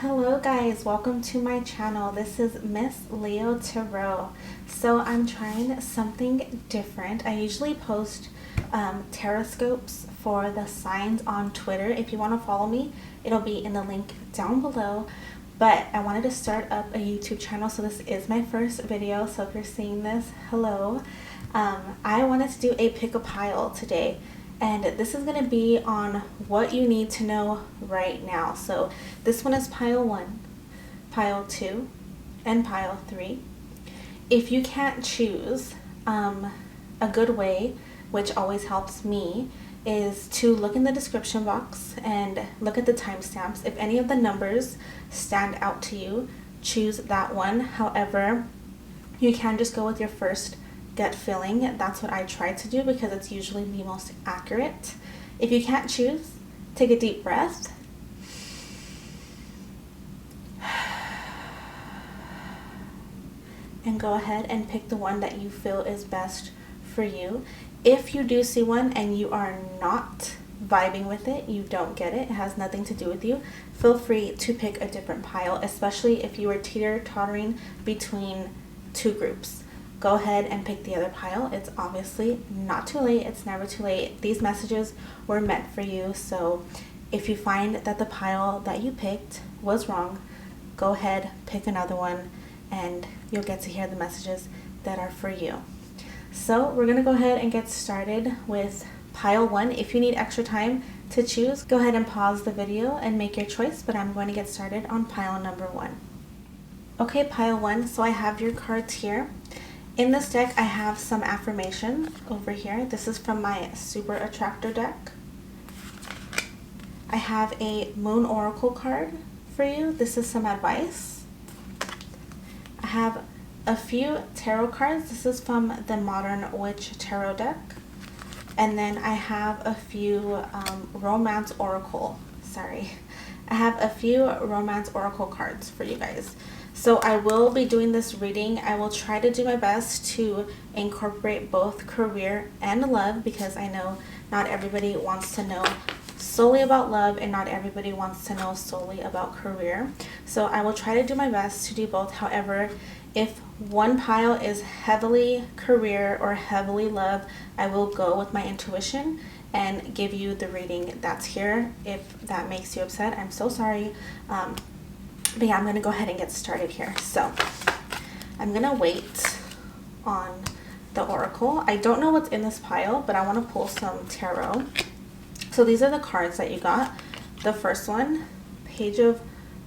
Hello guys, welcome to my channel. This is Miss Leo Tarot. So I'm trying something different. I usually post taroscopes for the signs on Twitter. If you want to follow me, it'll be in the link down below. But I wanted to start up a YouTube channel, so this is my first video. So if you're seeing this, hello. I wanted to do a pick a pile today. And this is going to be on what you need to know right now. So this one is pile 1, pile 2, and pile 3. If you can't choose, a good way, which always helps me, is to look in the description box and look at the timestamps. If any of the numbers stand out to you, choose that one. However, you can just go with your first gut feeling. That's what I try to do because it's usually the most accurate. If you can't choose, take a deep breath. And go ahead and pick the one that you feel is best for you. If you do see one and you are not vibing with it, you don't get it, it has nothing to do with you, feel free to pick a different pile, especially if you are teeter-tottering between two groups. Go ahead and pick the other pile. It's obviously not too late. It's never too late. These messages were meant for you. So if you find that the pile that you picked was wrong, go ahead, pick another one, and you'll get to hear the messages that are for you. So we're going to go ahead and get started with pile 1. If you need extra time to choose, go ahead and pause the video and make your choice, but I'm going to get started on pile number 1. Okay, pile 1, so I have your cards here. In this deck, I have some affirmation over here. This is from my Super Attractor deck. I have a Moon Oracle card for you. This is some advice. I have a few tarot cards. This is from the Modern Witch Tarot deck. And then I have a few Romance Oracle. I have a few Romance Oracle cards for you guys. So I will be doing this reading. I will try to do my best to incorporate both career and love, because I know not everybody wants to know solely about love and not everybody wants to know solely about career. So I will try to do my best to do both. However, if one pile is heavily career or heavily love, I will go with my intuition and give you the reading that's here. If that makes you upset, I'm so sorry. But yeah, I'm going to go ahead and get started here. So I'm going to wait on the oracle. I don't know what's in this pile, but I want to pull some tarot. So these are the cards that you got. The first one, Page of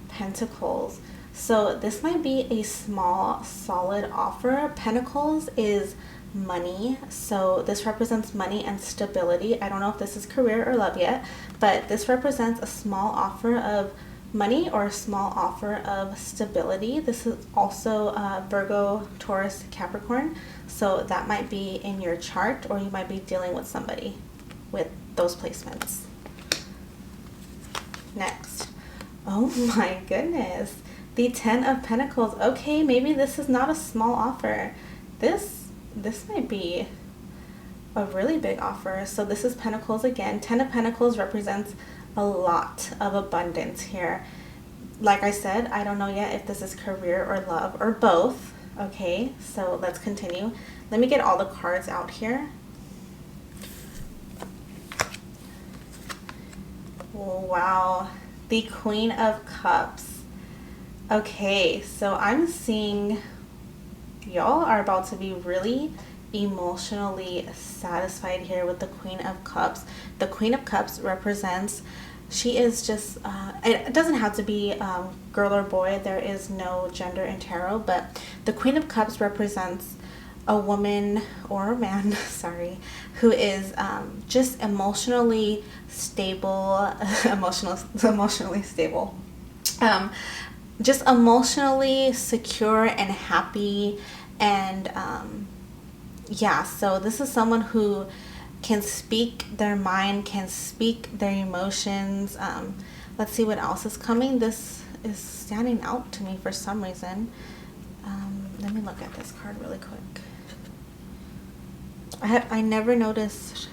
Pentacles. So this might be a small, solid offer. Pentacles is money. So this represents money and stability. I don't know if this is career or love yet, but this represents a small offer of money or a small offer of stability. This is also Virgo, Taurus, Capricorn. So that might be in your chart, or you might be dealing with somebody with those placements. Next. Oh my goodness. The 10 of Pentacles. Okay, maybe this is not a small offer. This might be a really big offer. So this is Pentacles again. 10 of Pentacles represents a lot of abundance here. Like I said, I don't know yet if this is career or love or both. Okay, so let's continue. Let me get all the cards out here. Wow, the Queen of Cups. Okay, so I'm seeing y'all are about to be really emotionally satisfied here with the Queen of Cups. The Queen of Cups represents, she is just, it doesn't have to be girl or boy, there is no gender in tarot, but the Queen of Cups represents a woman or a man, sorry, who is just emotionally stable, emotionally stable, just emotionally secure and happy. And yeah, so this is someone who can speak their mind, can speak their emotions. Let's see what else is coming. This is standing out to me for some reason. Let me look at this card really quick. I never noticed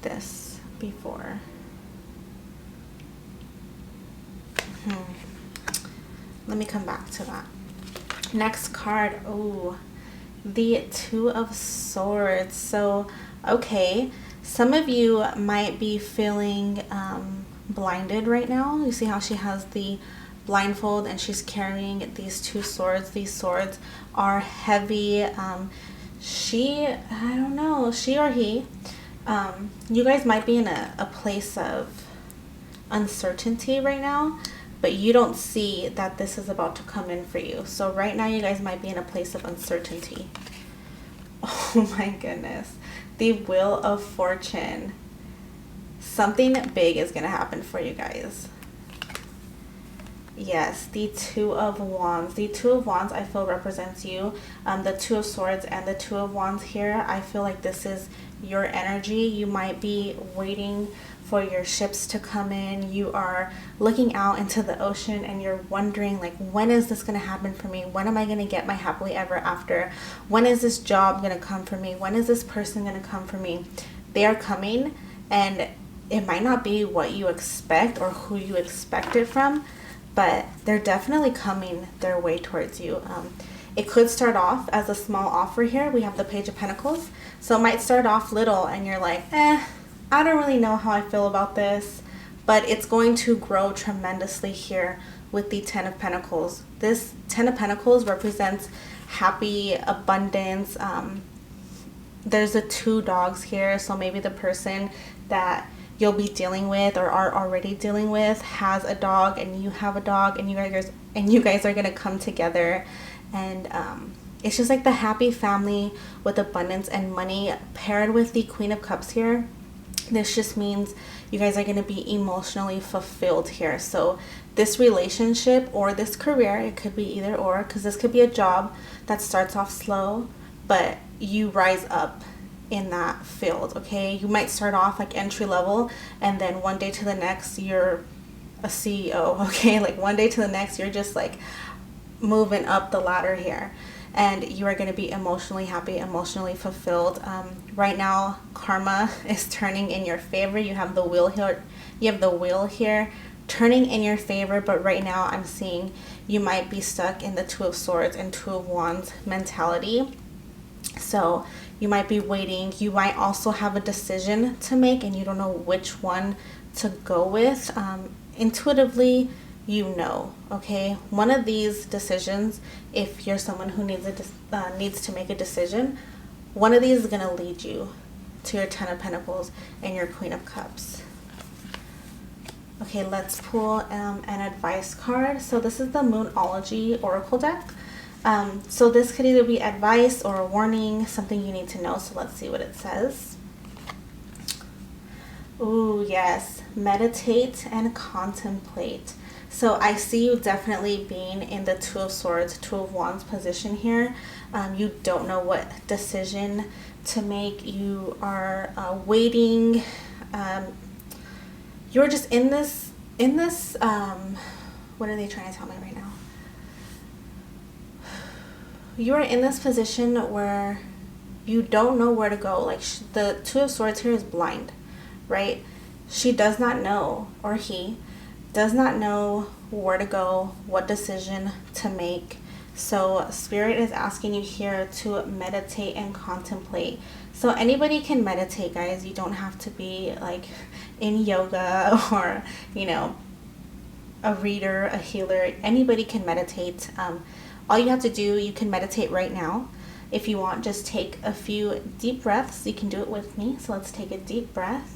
this before. let me come back to that. Next card, oh, the Two of Swords. So, okay, some of you might be feeling blinded right now. You see how she has the blindfold and she's carrying these two swords. These swords are heavy. I don't know, she or he, you guys might be in a place of uncertainty right now, but you don't see that this is about to come in for you. So right now you guys might be in a place of uncertainty. Oh my goodness. The Wheel of Fortune. Something big is going to happen for you guys. Yes, the Two of Wands. The Two of Wands, I feel, represents you. The Two of Swords and the Two of Wands here, I feel like this is your energy. You might be waiting for your ships to come in. You are looking out into the ocean and you're wondering, like, when is this going to happen for me? When am I going to get my happily ever after? When is this job going to come for me? When is this person going to come for me? They are coming, and it might not be what you expect or who you expect it from, but they're definitely coming their way towards you. It could start off as a small offer here. We have the Page of Pentacles. So it might start off little and you're like, I don't really know how I feel about this, but it's going to grow tremendously here with the Ten of Pentacles. This Ten of Pentacles represents happy abundance. There's the two dogs here, so maybe the person that you'll be dealing with or are already dealing with has a dog and you have a dog, and you guys are going to come together, and it's just like the happy family with abundance and money paired with the Queen of Cups here. This just means you guys are going to be emotionally fulfilled here. So this relationship or this career, it could be either or, because this could be a job that starts off slow, but you rise up in that field, okay? You might start off like entry level, and then one day to the next, you're a CEO, okay? Like one day to the next, you're just like moving up the ladder here. And you are going to be emotionally happy, emotionally fulfilled. Right now, karma is turning in your favor. You have the wheel here. You have the wheel here turning in your favor. But right now, I'm seeing you might be stuck in the Two of Swords and Two of Wands mentality. So you might be waiting. You might also have a decision to make, and you don't know which one to go with. Intuitively, you know, okay, one of these decisions, if you're someone who needs to make a decision, one of these is going to lead you to your Ten of Pentacles and your Queen of Cups. Okay, let's pull an advice card. So this is the Moonology Oracle deck. So this could either be advice or a warning, something you need to know. So let's see what it says. Ooh, yes, meditate and contemplate. So I see you definitely being in the Two of Swords, Two of Wands position here. You don't know what decision to make. You are waiting. You're just in this, what are they trying to tell me right now? You are in this position where you don't know where to go. Like the Two of Swords here is blind, right? She does not know, or he does not know where to go, what decision to make. So Spirit is asking you here to meditate and contemplate. So anybody can meditate, guys. You don't have to be like in yoga or, you know, a reader, a healer. Anybody can meditate. All you have to do, you can meditate right now. If you want, just take a few deep breaths. You can do it with me. So let's take a deep breath.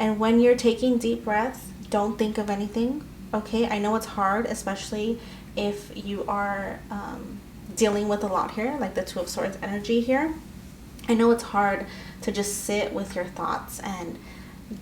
And when you're taking deep breaths, don't think of anything, okay? I know it's hard, especially if you are dealing with a lot here, like the Two of Swords energy here. I know it's hard to just sit with your thoughts and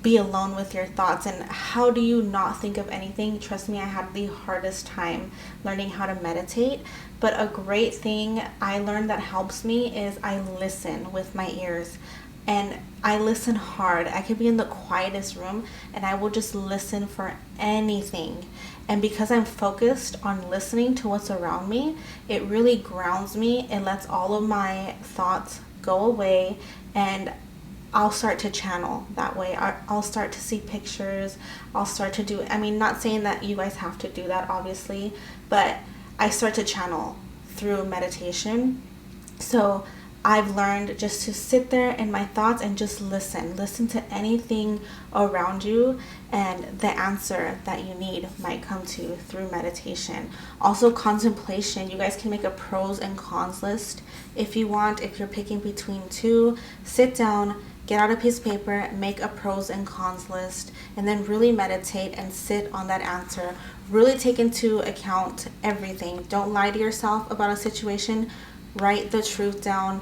be alone with your thoughts. And how do you not think of anything? Trust me, I had the hardest time learning how to meditate. But a great thing I learned that helps me is I listen with my ears. And I listen hard. I could be in the quietest room and I will just listen for anything. And because I'm focused on listening to what's around me, it really grounds me. It lets all of my thoughts go away. And I'll start to channel that way. I'll start to see pictures. I'll start to do, I mean, not saying that you guys have to do that, obviously, but I start to channel through meditation. So I've learned just to sit there in my thoughts and just listen to anything around you, and the answer that you need might come to you through meditation. Also, contemplation. You guys can make a pros and cons list if you want. If you're picking between two, sit down, get out a piece of paper, make a pros and cons list, and then really meditate and sit on that answer. Really take into account everything. Don't lie to yourself about a situation. Write the truth down,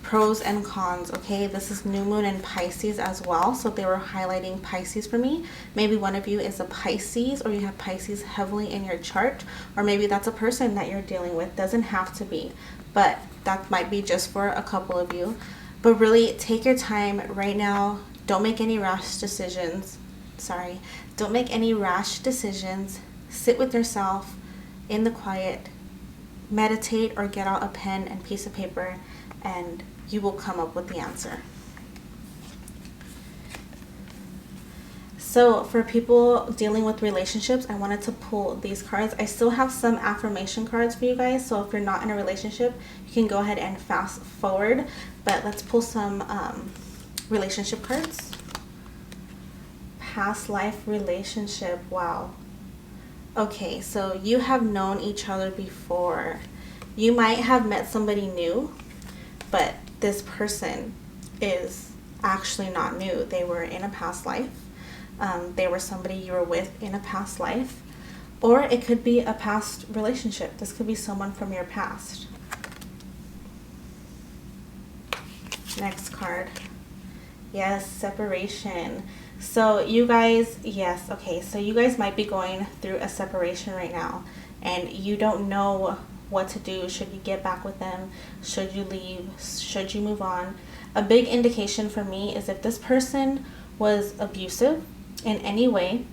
pros and cons. Okay, this is new moon in Pisces as well, so they were highlighting Pisces for me. Maybe one of you is a Pisces, or you have Pisces heavily in your chart, or maybe that's a person that you're dealing with. Doesn't have to be, but that might be just for a couple of you. But really take your time right now. Don't make any rash decisions. Don't make any rash decisions. Sit with yourself in the quiet. Meditate, or get out a pen and piece of paper, and you will come up with the answer. So for people dealing with relationships, I wanted to pull these cards. I still have some affirmation cards for you guys, so if you're not in a relationship, you can go ahead and fast forward, but let's pull some relationship cards. Past life relationship. Wow. Okay, so you have known each other before. You might have met somebody new, but this person is actually not new. They were in a past life. They were somebody you were with in a past life. Or it could be a past relationship. This could be someone from your past. Next card. Yes, separation. So you guys, yes, okay, so you guys might be going through a separation right now, and you don't know what to do. Should you get back with them? Should you leave? Should you move on? A big indication for me is if this person was abusive in any way,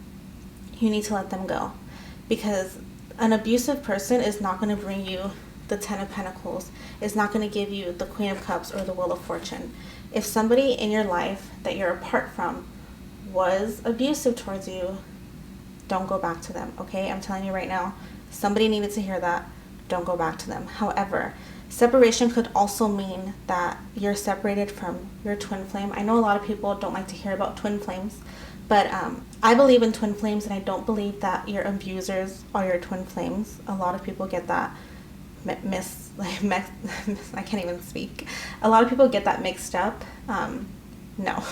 you need to let them go, because an abusive person is not going to bring you the Ten of Pentacles. It's not going to give you the Queen of Cups or the Wheel of Fortune. If somebody in your life that you're apart from was abusive towards you, don't go back to them, okay? I'm telling you right now, somebody needed to hear that. Don't go back to them. However, separation could also mean that you're separated from your twin flame. I know a lot of people don't like to hear about twin flames, but I believe in twin flames, and I don't believe that your abusers are your twin flames. A lot of people get that I can't even speak. A lot of people get that mixed up. No,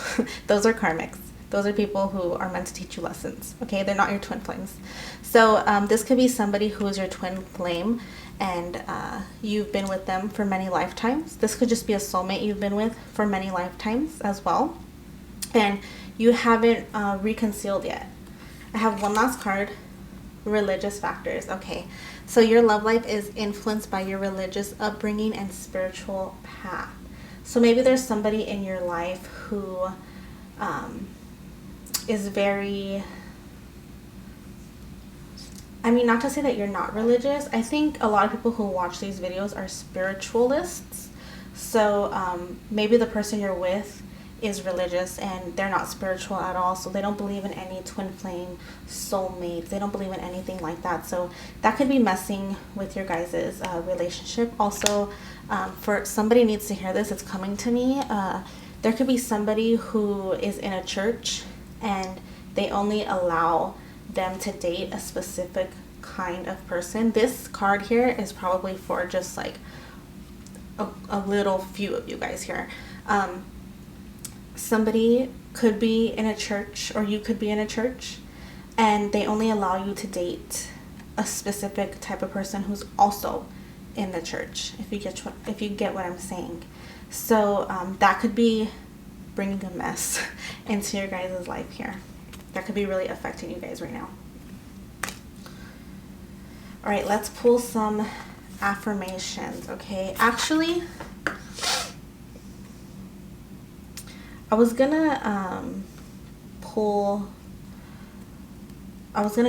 those are karmics. Those are people who are meant to teach you lessons, okay? They're not your twin flames. So this could be somebody who is your twin flame, and you've been with them for many lifetimes. This could just be a soulmate you've been with for many lifetimes as well, and you haven't reconciled yet. I have one last card, religious factors. Okay, so your love life is influenced by your religious upbringing and spiritual path. So maybe there's somebody in your life who is very, I mean, not to say that you're not religious. I think a lot of people who watch these videos are spiritualists. So maybe the person you're with is religious and they're not spiritual at all. So they don't believe in any twin flame, soulmates. They don't believe in anything like that. So that could be messing with your guys' relationship. Also, for somebody needs to hear this, it's coming to me. There could be somebody who is in a church and they only allow them to date a specific kind of person. This card here is probably for just like a little few of you guys here. Somebody could be in a church, or you could be in a church, and they only allow you to date a specific type of person who's also in the church, if you get what I'm saying. So that could be bringing a mess into your guys' life here. That could be really affecting you guys right now. All right, let's pull some affirmations, okay? Actually, I was gonna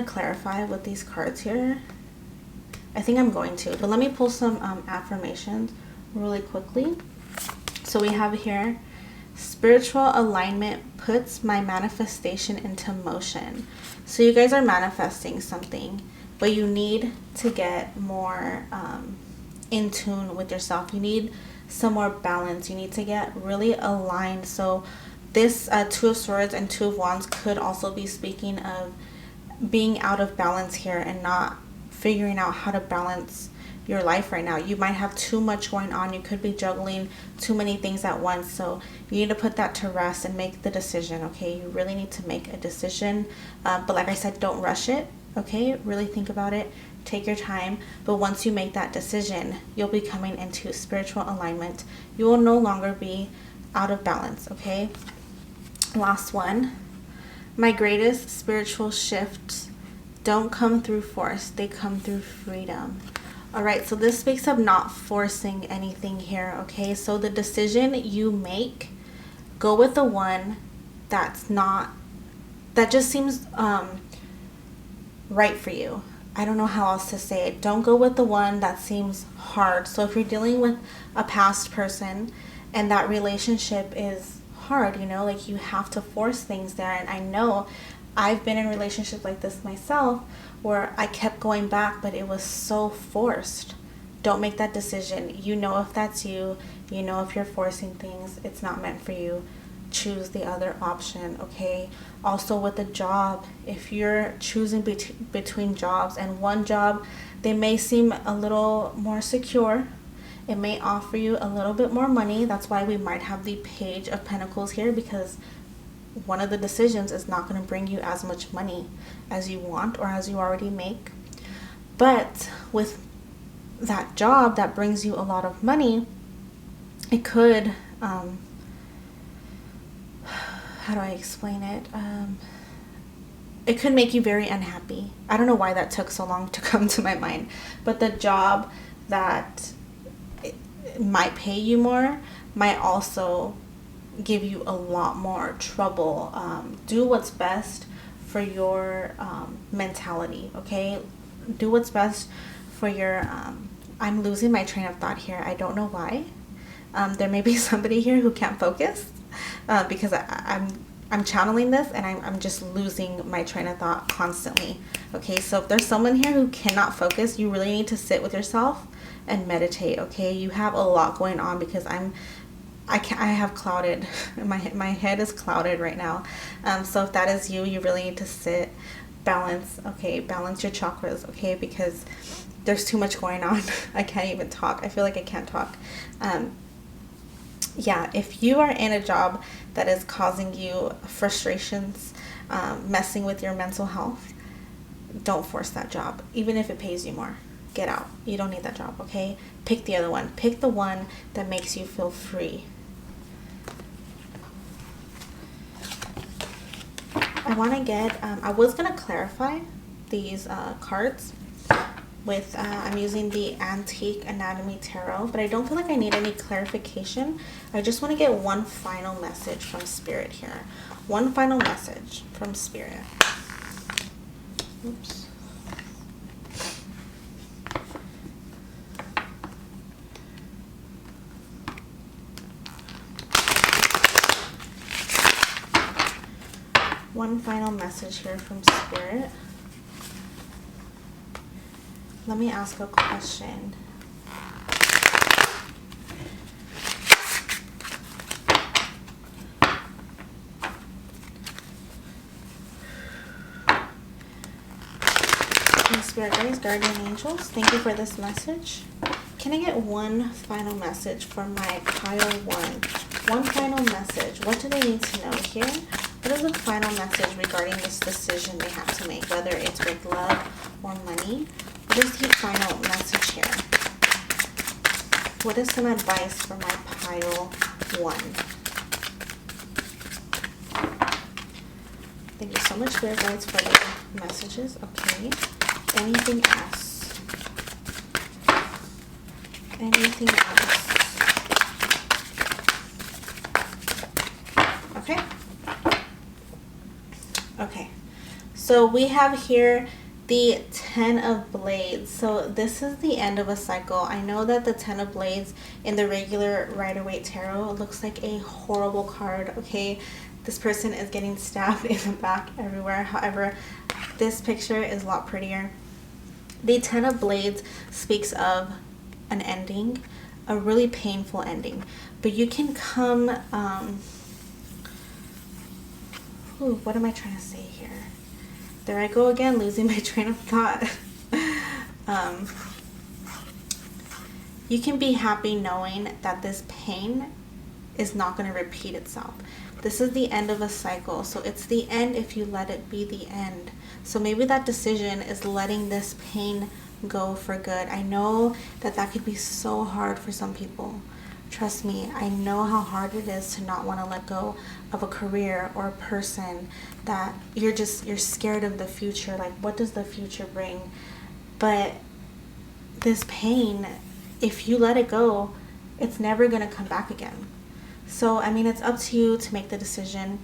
clarify with these cards here. I think I'm going to, but let me pull some affirmations really quickly. So we have here, Spiritual alignment puts my manifestation into motion. So you guys are manifesting something, but you need to get more in tune with yourself. You need some more balance. You need to get really aligned. So this Two of Swords and Two of Wands could also be speaking of being out of balance here and not figuring out how to balance your life right now. You might have too much going on. You could be juggling too many things at once. So you need to put that to rest and make the decision, okay? You really need to make a decision. But like I said, don't rush it, okay? Really think about it. Take your time. But once you make that decision, you'll be coming into spiritual alignment. You will no longer be out of balance, okay? Last one. My greatest spiritual shifts don't come through force. They come through freedom. All right, so this speaks of not forcing anything here, okay? So the decision you make, go with the one that just seems right for you. I don't know how else to say it. Don't go with the one that seems hard. So if you're dealing with a past person and that relationship is hard, you know, like you have to force things there. And I know I've been in relationships like this myself where I kept going back, but it was so forced. Don't make that decision. You know if that's you. You know if you're forcing things, it's not meant for you. Choose the other option, okay? Also with a job, if you're choosing between jobs and one job, they may seem a little more secure. It may offer you a little bit more money. That's why we might have the Page of Pentacles here, because one of the decisions is not going to bring you as much money as you want or as you already make. But with that job that brings you a lot of money, it could, how do I explain it? It could make you very unhappy. I don't know why that took so long to come to my mind. But the job that might pay you more might also give you a lot more trouble. Do what's best for your mentality, okay? Do what's best for your I'm losing my train of thought here. I don't know why. There may be somebody here who can't focus because I'm channeling this and I'm just losing my train of thought constantly. Okay, so if there's someone here who cannot focus, you really need to sit with yourself and meditate, okay? You have a lot going on, because I have clouded, my head is clouded right now. So if that is you, you really need to sit, balance, okay? Balance your chakras, okay? Because there's too much going on. I can't even talk. I feel like I can't talk. Yeah, if you are in a job that is causing you frustrations, messing with your mental health, don't force that job, even if it pays you more. Get out. You don't need that job, okay? Pick the other one. Pick the one that makes you feel free. I want to get, I was going to clarify these cards with, I'm using the Antique Anatomy Tarot, but I don't feel like I need any clarification. I just want to get one final message from Spirit here. One final message from Spirit. Oops. One final message here from Spirit. Let me ask a question. Spirit guides, guardian angels, thank you for this message. Can I get one final message for my pile one? One final message. What do they need to know here? What is the final message regarding this decision they have to make, whether it's with love or money? What is the final message here? What is some advice for my pile one? Thank you so much, Spirit guides, for your messages. Okay. Anything else? Anything else? Okay. Okay. So we have here The Ten of Blades. So this is the end of a cycle. I know that the Ten of Blades in the regular Rider-Waite Tarot looks like a horrible card, okay? This person is getting stabbed in the back everywhere. However, this picture is a lot prettier. The Ten of Blades speaks of an ending, a really painful ending. But you can come, what am I trying to say here? There I go again, losing my train of thought. You can be happy knowing that this pain is not going to repeat itself. This is the end of a cycle, so it's the end if you let it be the end. So maybe that decision is letting this pain go for good. I know that that could be so hard for some people. Trust me, I know how hard it is to not want to let go of a career or a person that you're scared of the future. Like, what does the future bring? But this pain, if you let it go, it's never going to come back again. So, I mean, it's up to you to make the decision.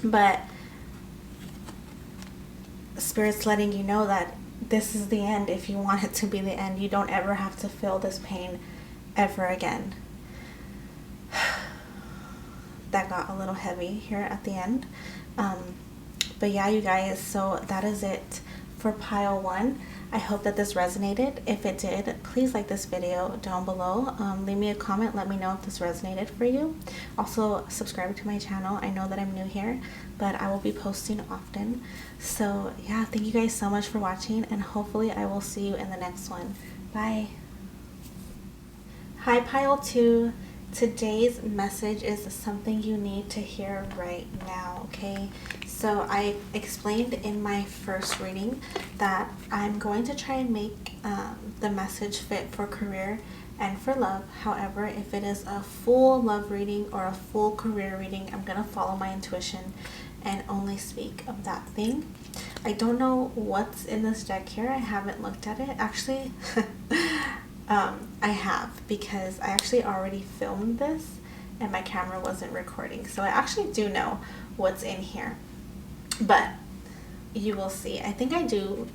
But Spirit's letting you know that this is the end. If you want it to be the end, you don't ever have to feel this pain ever again. That got a little heavy here at the end. But yeah, you guys, so that is it for pile 1. I hope that this resonated. If it did, please like this video down below. Leave me a comment. Let me know if this resonated for you. Also, subscribe to my channel. I know that I'm new here, but I will be posting often. So yeah, thank you guys so much for watching, and hopefully I will see you in the next one. Bye. Hi, pile 2. Today's message is something you need to hear right now, okay? So I explained in my first reading that I'm going to try and make the message fit for career and for love. However, if it is a full love reading or a full career reading, I'm going to follow my intuition and only speak of that thing. I don't know what's in this deck here. I haven't looked at it. Actually, I have, because I actually already filmed this and my camera wasn't recording. So I actually do know what's in here, but you will see. I think I do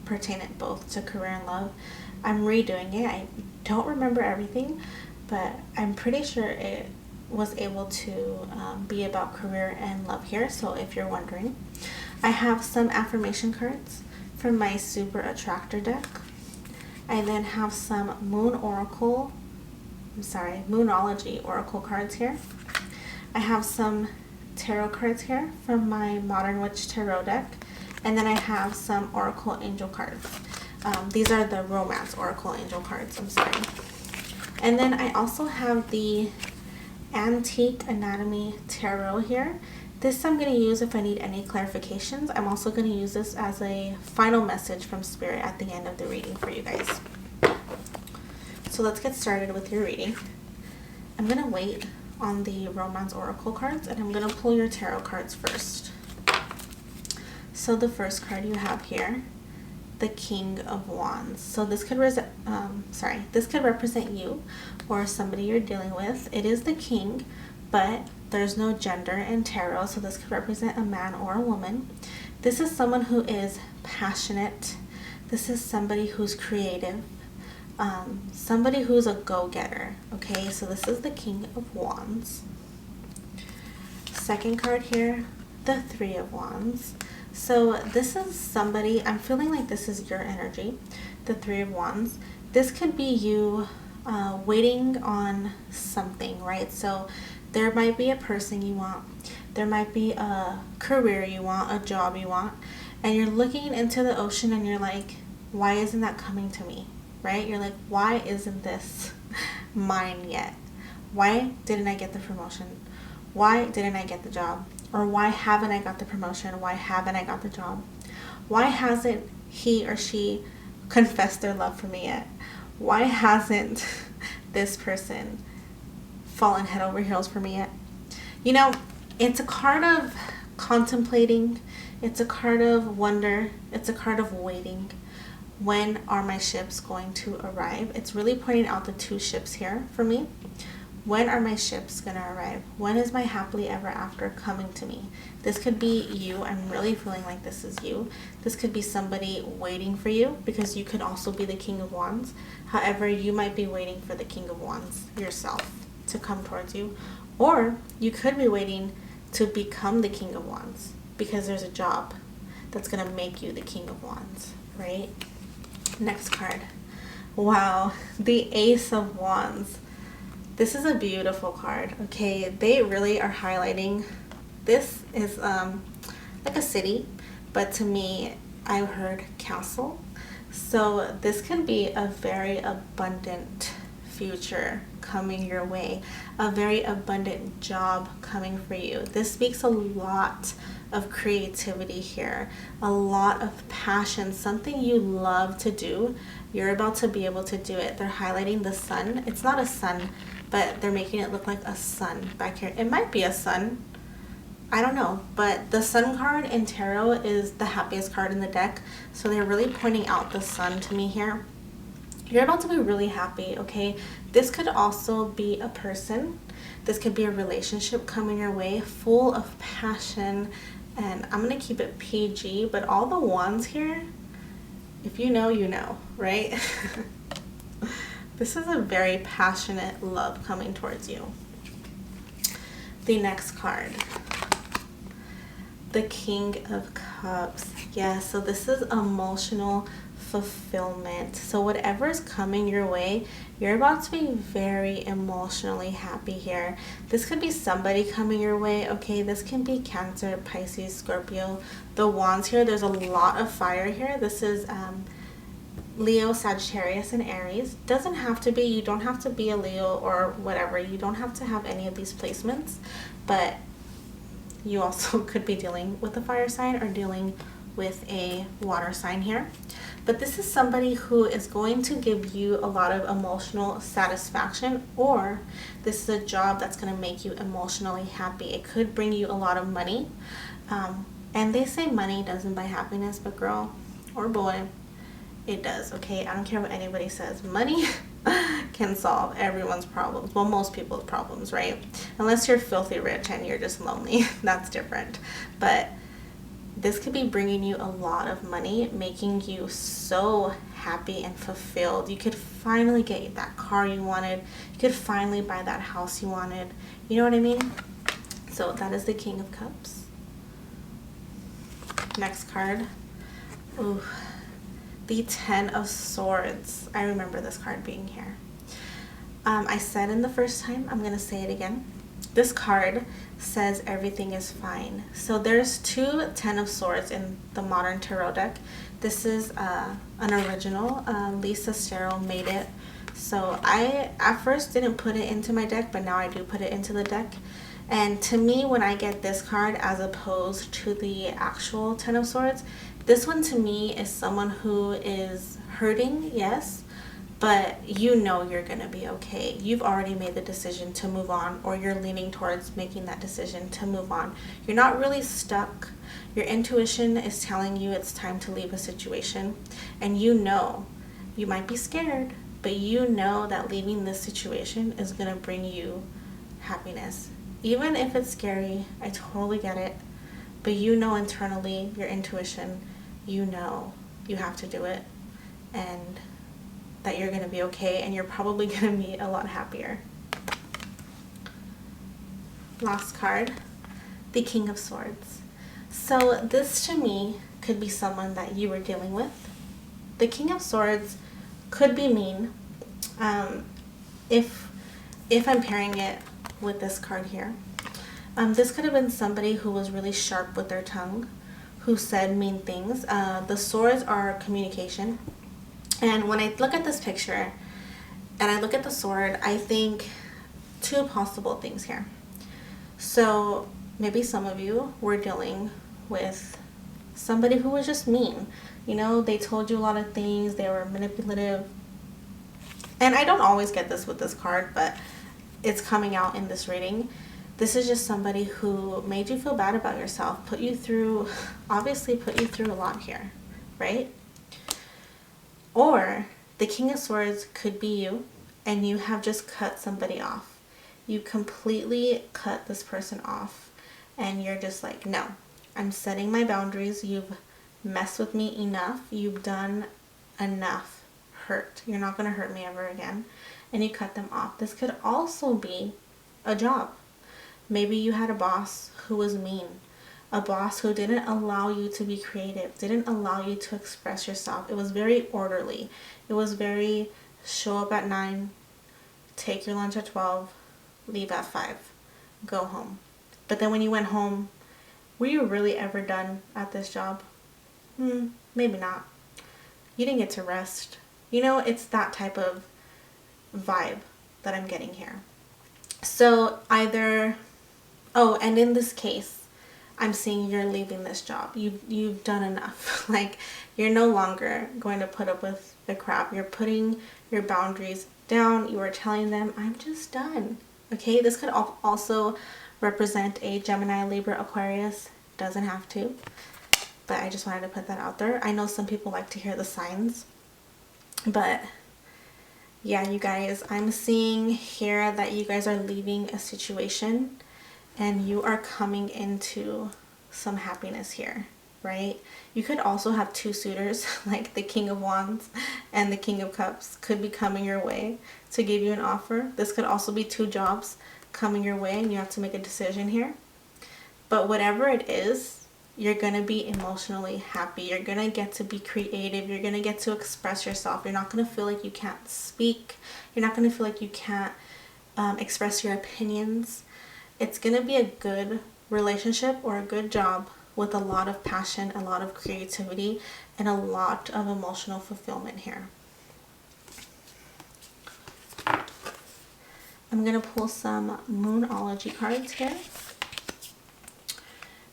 pertain it both to career and love. I'm redoing it. I don't remember everything, but I'm pretty sure it was able to be about career and love here. So if you're wondering, I have some affirmation cards from my Super Attractor deck. I then have some Moonology Oracle cards here. I have some tarot cards here from my Modern Witch Tarot deck. And then I have some Oracle Angel cards. These are the Romance Oracle Angel cards, I'm sorry. And then I also have the Antique Anatomy Tarot here. This I'm going to use if I need any clarifications. I'm also going to use this as a final message from Spirit at the end of the reading for you guys. So let's get started with your reading. I'm going to wait on the Romance Oracle cards, and I'm going to pull your tarot cards first. So the first card you have here, the King of Wands. So this could this could represent you or somebody you're dealing with. It is the king, but there's no gender in tarot, so this could represent a man or a woman. This is someone who is passionate. This is somebody who's creative, somebody who's a go-getter. Okay, so this is the King of Wands. Second card here, the Three of Wands. So this is somebody, I'm feeling like this is your energy, the Three of Wands. This could be you waiting on something, right? So there might be a person you want, there might be a career you want, a job you want, and you're looking into the ocean and you're like, why isn't that coming to me, right? You're like, why isn't this mine yet? Why didn't I get the promotion? Why didn't I get the job? Or why haven't I got the promotion? Why haven't I got the job? Why hasn't he or she confessed their love for me yet? Why hasn't this person fallen head over heels for me yet? You know, it's a card of contemplating. It's a card of wonder. It's a card of waiting. When are my ships going to arrive? It's really pointing out the two ships here for me. When are my ships going to arrive? When is my happily ever after coming to me? This could be you. I'm really feeling like this is you. This could be somebody waiting for you, because you could also be the King of Wands. However, you might be waiting for the King of Wands yourself to come towards you. Or you could be waiting to become the King of Wands, because there's a job that's going to make you the King of Wands, right? Next card. Wow, the Ace of Wands. This is a beautiful card, okay? They really are highlighting, this is like a city, but to me, I heard castle. So this can be a very abundant future coming your way, a very abundant job coming for you. This speaks a lot of creativity here, a lot of passion, something you love to do. You're about to be able to do it. They're highlighting the sun. It's not a sun, but they're making it look like a sun back here. It might be a sun. I don't know, but the sun card in tarot is the happiest card in the deck. So they're really pointing out the sun to me here. You're about to be really happy, okay? This could also be a person. This could be a relationship coming your way, full of passion. And I'm going to keep it PG, but all the wands here, if you know, you know, right? This is a very passionate love coming towards you. The next card. The King of Cups. Yeah, so this is emotional fulfillment. So whatever is coming your way, you're about to be very emotionally happy here. This could be somebody coming your way, okay? This can be Cancer, Pisces, Scorpio. The wands here, there's a lot of fire here. This is Leo, Sagittarius, and Aries. Doesn't have to be. You don't have to be a Leo or whatever. You don't have to have any of these placements, but you also could be dealing with a fire sign or dealing with a water sign here. But this is somebody who is going to give you a lot of emotional satisfaction, or this is a job that's going to make you emotionally happy. It could bring you a lot of money. And they say money doesn't buy happiness, but girl or boy, it does, okay? I don't care what anybody says. Money can solve everyone's problems. Well, most people's problems, right? Unless you're filthy rich and you're just lonely. That's different. But this could be bringing you a lot of money, making you so happy and fulfilled. You could finally get that car you wanted. You could finally buy that house you wanted. You know what I mean? So that is the King of Cups. Next card. Ooh, the Ten of Swords. I remember this card being here. I said in the first time, I'm going to say it again. This card says everything is fine. So there's two Ten of Swords in the modern tarot deck. This is an original. Lisa Sterle made it. So I at first didn't put it into my deck, but now I do put it into the deck. And to me, when I get this card as opposed to the actual Ten of Swords, this one to me is someone who is hurting, yes, but you know you're going to be okay. You've already made the decision to move on, or you're leaning towards making that decision to move on. You're not really stuck. Your intuition is telling you it's time to leave a situation, and you know, you might be scared, but you know that leaving this situation is going to bring you happiness. Even if it's scary, I totally get it, but you know internally, your intuition, you know you have to do it, and that you're going to be okay, and you're probably going to be a lot happier. Last card, the King of Swords. So this to me could be someone that you were dealing with. The King of Swords could be mean. If I'm pairing it with this card here, this could have been somebody who was really sharp with their tongue, who said mean things. The swords are communication. And when I look at this picture and I look at the sword, I think two possible things here. So maybe some of you were dealing with somebody who was just mean. You know, they told you a lot of things. They were manipulative. And I don't always get this with this card, but it's coming out in this reading. This is just somebody who made you feel bad about yourself, obviously put you through a lot here, right? Or the King of Swords could be you, and you have just cut somebody off. You completely cut this person off and you're just like, no, I'm setting my boundaries. You've messed with me enough. You've done enough hurt. You're not going to hurt me ever again. And you cut them off. This could also be a job. Maybe you had a boss who was mean. A boss who didn't allow you to be creative, didn't allow you to express yourself. It was very orderly. It was very show up at 9, take your lunch at 12, leave at 5, go home. But then when you went home, were you really ever done at this job? Maybe not. You didn't get to rest. You know, it's that type of vibe that I'm getting here. So either, oh, and in this case, I'm seeing you're leaving this job. You've done enough. Like, you're no longer going to put up with the crap. You're putting your boundaries down. You are telling them, I'm just done. Okay, this could also represent a Gemini, Libra, Aquarius. Doesn't have to, but I just wanted to put that out there. I know some people like to hear the signs, but yeah, you guys, I'm seeing here that you guys are leaving a situation and you are coming into some happiness here, right? You could also have two suitors, like the King of Wands and the King of Cups could be coming your way to give you an offer. This could also be two jobs coming your way and you have to make a decision here. But whatever it is, you're going to be emotionally happy. You're going to get to be creative. You're going to get to express yourself. You're not going to feel like you can't speak. You're not going to feel like you can't express your opinions. It's going to be a good relationship or a good job with a lot of passion, a lot of creativity, and a lot of emotional fulfillment here. I'm going to pull some Moonology cards here.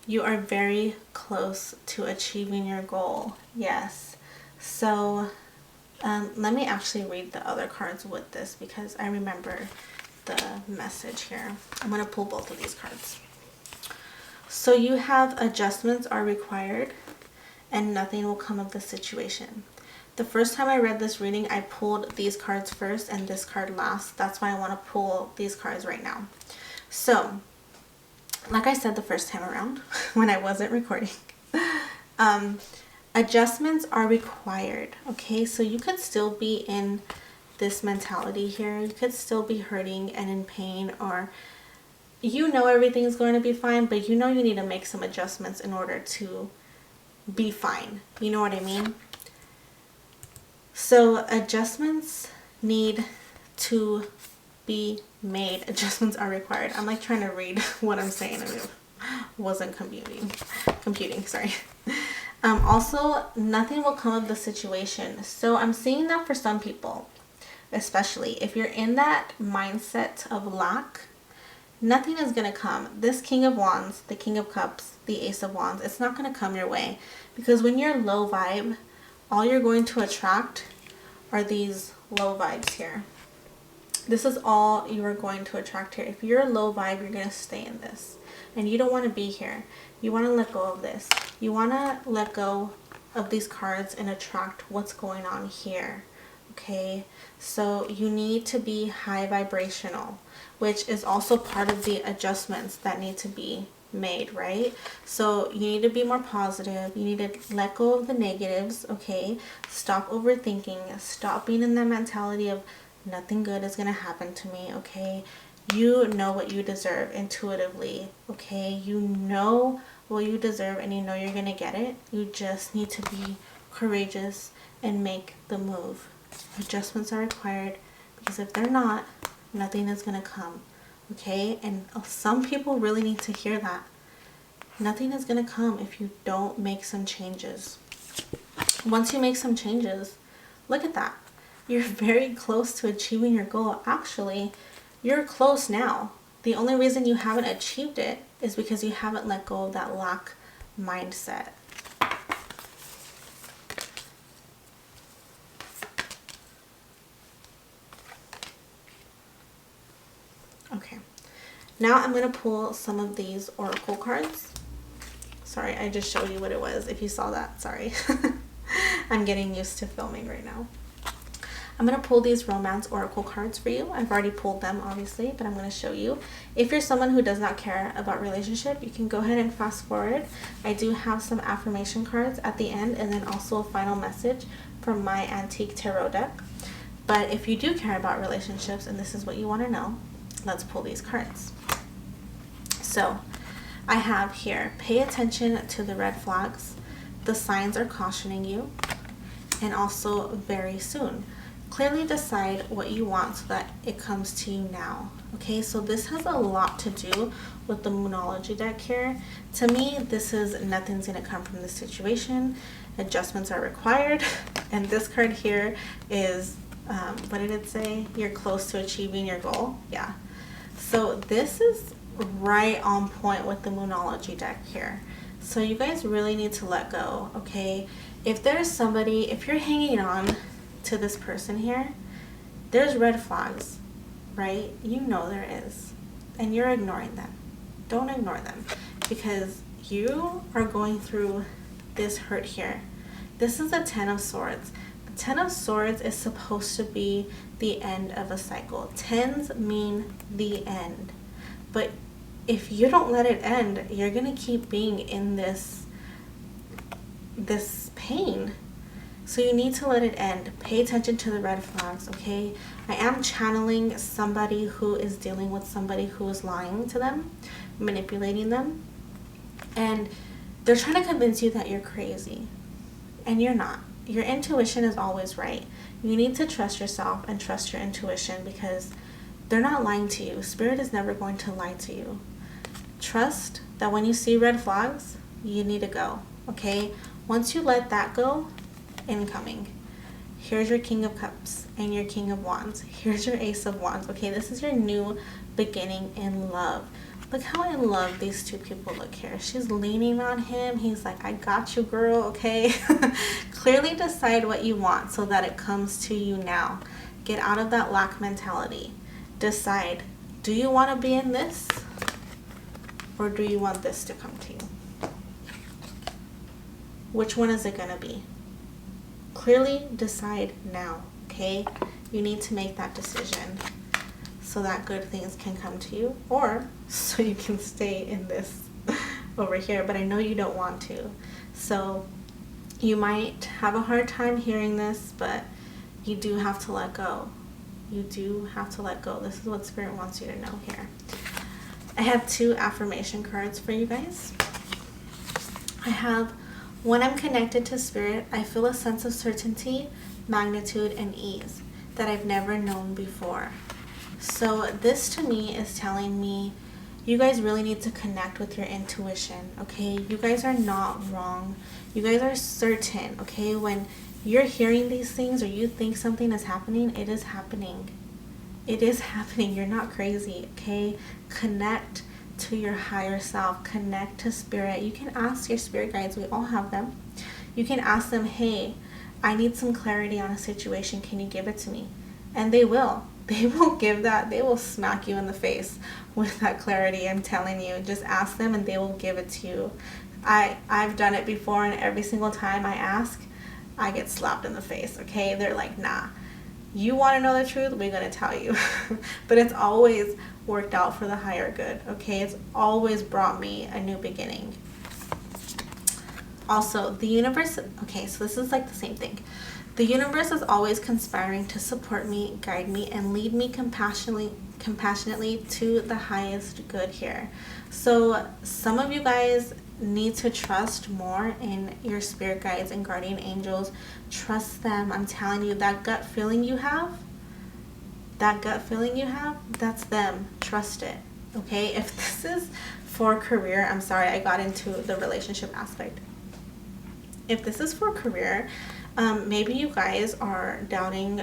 You are very close to achieving your goal. Yes. So let me actually read the other cards with this because I remember the message here. I'm going to pull both of these cards. So you have adjustments are required and nothing will come of the situation. The first time I read this reading, I pulled these cards first and this card last. That's why I want to pull these cards right now. So, like I said the first time around when I wasn't recording, adjustments are required. Okay, so you could still be in this mentality here. You could still be hurting and in pain, or you know everything's going to be fine, but you know you need to make some adjustments in order to be fine. You know what I mean? So adjustments need to be made. Adjustments are required. I'm like trying to read what I'm saying and it wasn't computing, sorry. Also, nothing will come of the situation. So I'm seeing that for some people, especially if you're in that mindset of lack, nothing is going to come. This King of Wands, the King of Cups, the Ace of Wands, it's not going to come your way. Because when you're low vibe, all you're going to attract are these low vibes here. This is all you are going to attract here. If you're low vibe, you're going to stay in this. And you don't want to be here. You want to let go of this. You want to let go of these cards and attract what's going on here. Okay? So you need to be high vibrational, which is also part of the adjustments that need to be made, right? So you need to be more positive. You need to let go of the negatives, okay? Stop overthinking. Stop being in that mentality of nothing good is going to happen to me, okay? You know what you deserve intuitively, okay? You know what you deserve and you know you're going to get it. You just need to be courageous and make the move. Adjustments are required because if they're not, nothing is going to come, okay? And some people really need to hear that. Nothing is going to come if you don't make some changes. Once you make some changes, look at that. You're very close to achieving your goal. Actually, you're close now. The only reason you haven't achieved it is because you haven't let go of that lack mindset. Okay, now I'm going to pull some of these oracle cards. Sorry, I just showed you what it was. If you saw that, sorry. I'm getting used to filming right now. I'm going to pull these romance oracle cards for you. I've already pulled them, obviously, but I'm going to show you. If you're someone who does not care about relationship, you can go ahead and fast forward. I do have some affirmation cards at the end, and then also a final message from my antique tarot deck. But if you do care about relationships and this is what you want to know, let's pull these cards. So I have here, pay attention to the red flags. The signs are cautioning you. And also very soon. Clearly decide what you want so that it comes to you now. Okay, so this has a lot to do with the Moonology deck here. To me, this is nothing's going to come from this situation. Adjustments are required. And this card here is, what did it say? You're close to achieving your goal. Yeah. So this is right on point with the Moonology deck here. So you guys really need to let go, okay? If there's somebody, if you're hanging on to this person here, there's red flags, right? You know there is. And you're ignoring them. Don't ignore them, because you are going through this hurt here. This is the Ten of Swords. The Ten of Swords is supposed to be the end of a cycle. Tens mean the end. But if you don't let it end, you're going to keep being in this pain. So you need to let it end. Pay attention to the red flags, okay? I am channeling somebody who is dealing with somebody who is lying to them, manipulating them, and they're trying to convince you that you're crazy, and you're not. Your intuition is always right. You need to trust yourself and trust your intuition, because they're not lying to you. Spirit is never going to lie to you. Trust that when you see red flags, you need to go, okay? Once you let that go, incoming. Here's your King of Cups and your King of Wands. Here's your Ace of Wands. Okay, this is your new beginning in love. Look how in love these two people look here. She's leaning on him. He's like, I got you, girl, okay? Clearly decide what you want so that it comes to you now. Get out of that lack mentality. Decide, do you want to be in this? Or do you want this to come to you? Which one is it going to be? Clearly decide now, okay? You need to make that decision so that good things can come to you, or so you can stay in this over here. But I know you don't want to. So you might have a hard time hearing this, but you do have to let go. You do have to let go. This is what Spirit wants you to know here. I have 2 affirmation cards for you guys. I have, when I'm connected to Spirit, I feel a sense of certainty, magnitude, and ease that I've never known before. So this to me is telling me you guys really need to connect with your intuition, okay? You guys are not wrong. You guys are certain, okay? When you're hearing these things or you think something is happening, it is happening. It is happening. You're not crazy, okay? Connect to your higher self. Connect to Spirit. You can ask your spirit guides. We all have them. You can ask them, hey, I need some clarity on a situation. Can you give it to me? And they will. They will give that. They will smack you in the face with that clarity. I'm telling you. Just ask them and they will give it to you. I've done it before, and every single time I ask, I get slapped in the face, okay? They're like, nah. You want to know the truth? We're going to tell you. But it's always worked out for the higher good, okay? It's always brought me a new beginning. Also, the universe, okay, so this is like the same thing. The universe is always conspiring to support me, guide me, and lead me compassionately to the highest good here. So some of you guys need to trust more in your spirit guides and guardian angels. Trust them. I'm telling you, that gut feeling you have, that's them. Trust it, okay? If this is for career, I'm sorry, I got into the relationship aspect. If this is for career, maybe you guys are doubting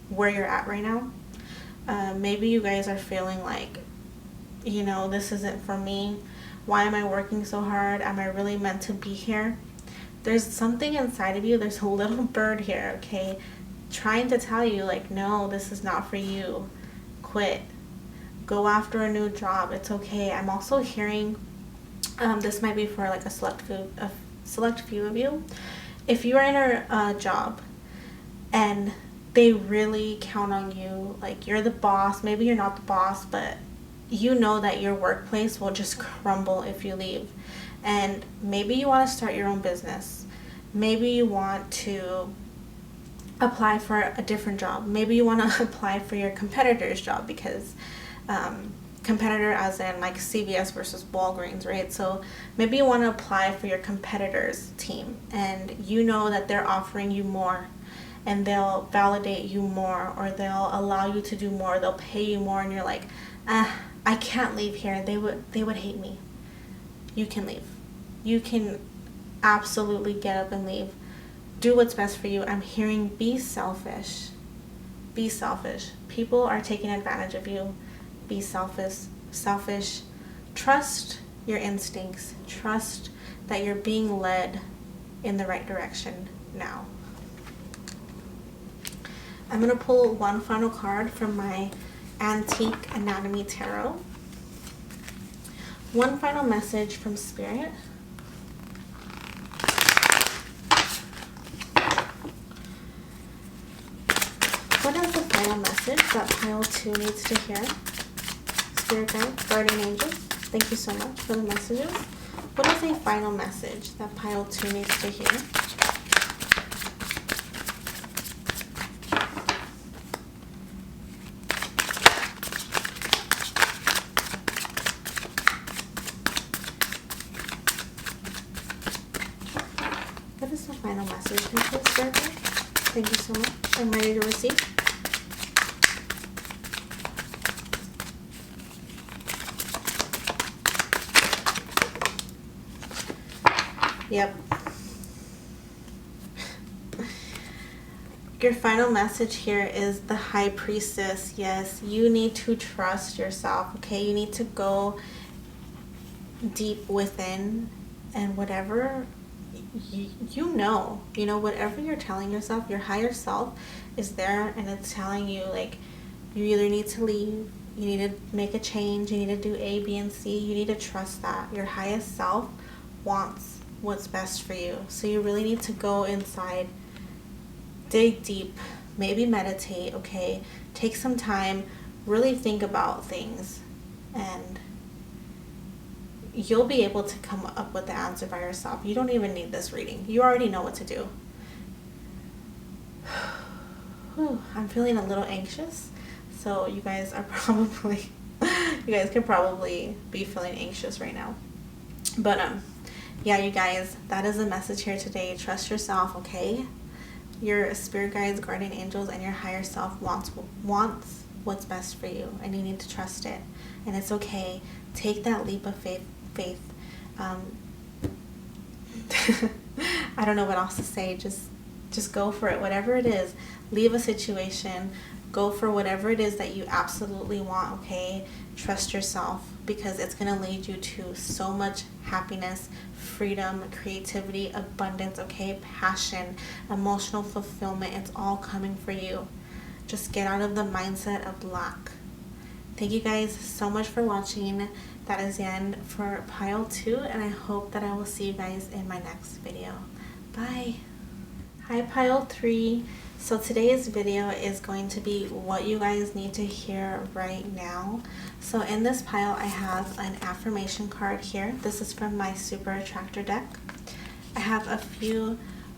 where you're at right now. Maybe you guys are feeling like, you know, this isn't for me. Why am I working so hard? Am I really meant to be here? There's something inside of you. There's a little bird here, okay? Trying to tell you, like, no, this is not for you. Quit. Go after a new job. It's okay. I'm also hearing, this might be for like a select few of you. If you are in a job and they really count on you. Like, you're the boss. Maybe you're not the boss, but you know that your workplace will just crumble if you leave. And maybe you want to start your own business. Maybe you want to apply for a different job. Maybe you want to apply for your competitor's job, because competitor as in like CVS versus Walgreens, right? So maybe you want to apply for your competitor's team, and you know that they're offering you more, and they'll validate you more, or they'll allow you to do more, they'll pay you more, and you're like, I can't leave here. They would hate me. You can leave. You can absolutely get up and leave. Do what's best for you. I'm hearing be selfish. Be selfish. People are taking advantage of you. Be selfish. Trust your instincts. Trust that you're being led in the right direction now. I'm going to pull one final card from my Antique Anatomy Tarot. One final message from Spirit. What is the final message that pile 2 needs to hear? Spirit guide, guardian angels, thank you so much for the messages. What is a final message that pile 2 needs to hear? What is the final message? Spirit guide? Thank you so much. I'm ready to receive. Yep. Your final message here is the High Priestess. Yes, you need to trust yourself, okay? You need to go deep within, and whatever you know, whatever you're telling yourself, your higher self is there, and it's telling you, like, you either need to leave, you need to make a change, you need to do A, B, and C. You need to trust that. Your highest self wants what's best for you. So you really need to go inside, dig deep, maybe meditate, okay? Take some time, really think about things, and you'll be able to come up with the answer by yourself. You don't even need this reading. You already know what to do. I'm feeling a little anxious, so you guys are probably, you guys can probably be feeling anxious right now. But yeah, you guys, that is the message here today. Trust yourself, okay? Your spirit guides, guardian angels, and your higher self wants what's best for you, and you need to trust it. And it's okay. Take that leap of faith. I don't know what else to say. Just go for it. Whatever it is, leave a situation. Go for whatever it is that you absolutely want, okay? Trust yourself, because it's going to lead you to so much happiness, freedom, creativity, abundance, okay? Passion, emotional fulfillment. It's all coming for you. Just get out of the mindset of lack. Thank you guys so much for watching. That is the end for pile 2, and I hope that I will see you guys in my next video. Bye. Hi pile 3. So today's video is going to be what you guys need to hear right now. So in this pile I have an affirmation card here. This is from my Super Attractor deck. I have a few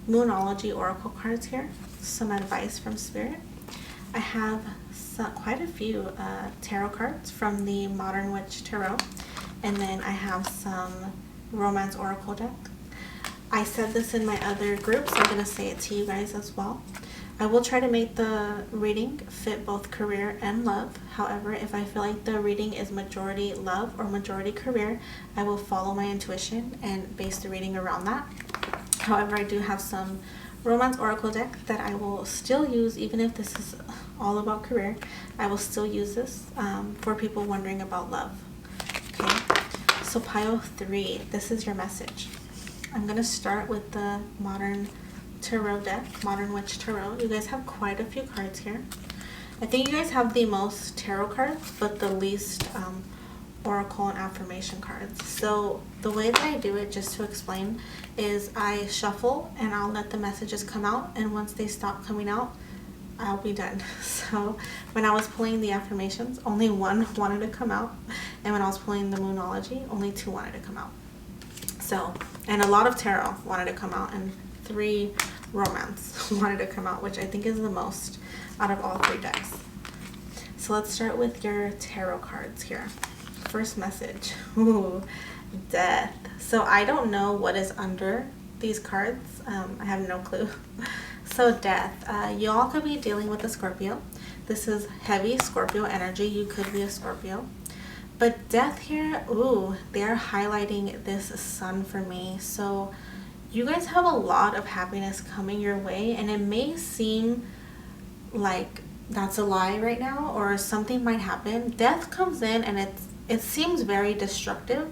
Moonology Oracle cards here, some advice from Spirit. I have quite a few tarot cards from the Modern Witch Tarot, and then I have some Romance Oracle deck. I said this in my other group, so I'm going to say it to you guys as well. I will try to make the reading fit both career and love. However, if I feel like the reading is majority love or majority career, I will follow my intuition and base the reading around that. However, I do have some Romance Oracle deck that I will still use, even if this is all about career. I will still use this for people wondering about love. Okay, so pile 3, this is your message. I'm going to start with the Modern Tarot deck, Modern Witch Tarot. You guys have quite a few cards here. I think you guys have the most tarot cards, but the least oracle and affirmation cards. So the way that I do it, just to explain, is I shuffle and I'll let the messages come out, and once they stop coming out, I'll be done. So when I was pulling the affirmations, only one wanted to come out. And when I was pulling the Moonology, only 2 wanted to come out. So, and a lot of tarot wanted to come out, and 3 romance wanted to come out, which I think is the most out of all 3 decks. So let's start with your tarot cards here. First message. Ooh, death. So I don't know what is under these cards. I have no clue. So death. Y'all could be dealing with a Scorpio. This is heavy Scorpio energy. You could be a Scorpio. But death here, ooh, they're highlighting this sun for me. So you guys have a lot of happiness coming your way, and it may seem like that's a lie right now, or something might happen. Death comes in and it seems very destructive,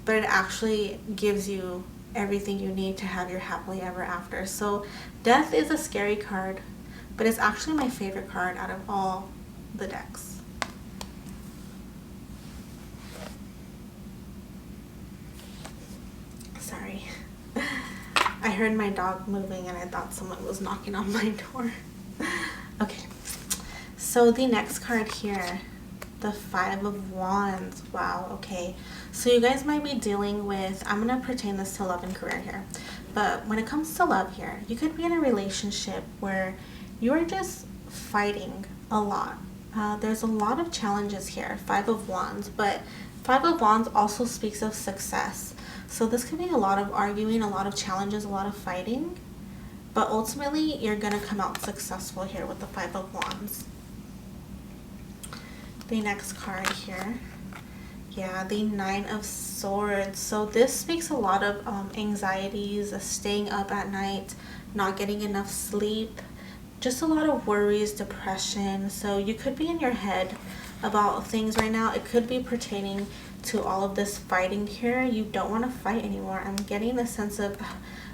but it actually gives you everything you need to have your happily ever after. So death is a scary card, but it's actually my favorite card out of all the decks. Sorry. I heard my dog moving and I thought someone was knocking on my door. Okay. So the next card here, the 5 of Wands. Wow, okay. So you guys might be dealing with, I'm going to pertain this to love and career here. But when it comes to love here, you could be in a relationship where you're just fighting a lot. There's a lot of challenges here, 5 of Wands. But 5 of Wands also speaks of success. So this could be a lot of arguing, a lot of challenges, a lot of fighting. But ultimately, you're going to come out successful here with the 5 of Wands. The next card here. Yeah, the 9 of Swords. So this speaks a lot of anxieties, staying up at night, not getting enough sleep, just a lot of worries, depression. So you could be in your head about things right now. It could be pertaining to all of this fighting here. You don't want to fight anymore. I'm getting the sense of,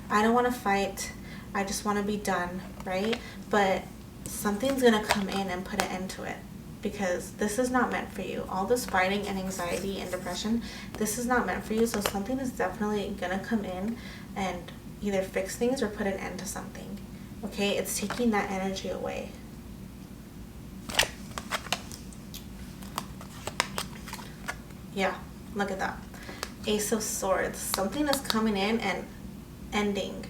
I don't want to fight. I just want to be done, right? But something's going to come in and put an end to it, because this is not meant for you. All this fighting and anxiety and depression, this is not meant for you. So something is definitely going to come in and either fix things or put an end to something. Okay, it's taking that energy away. Yeah, look at that. Ace of Swords. Something is coming in and ending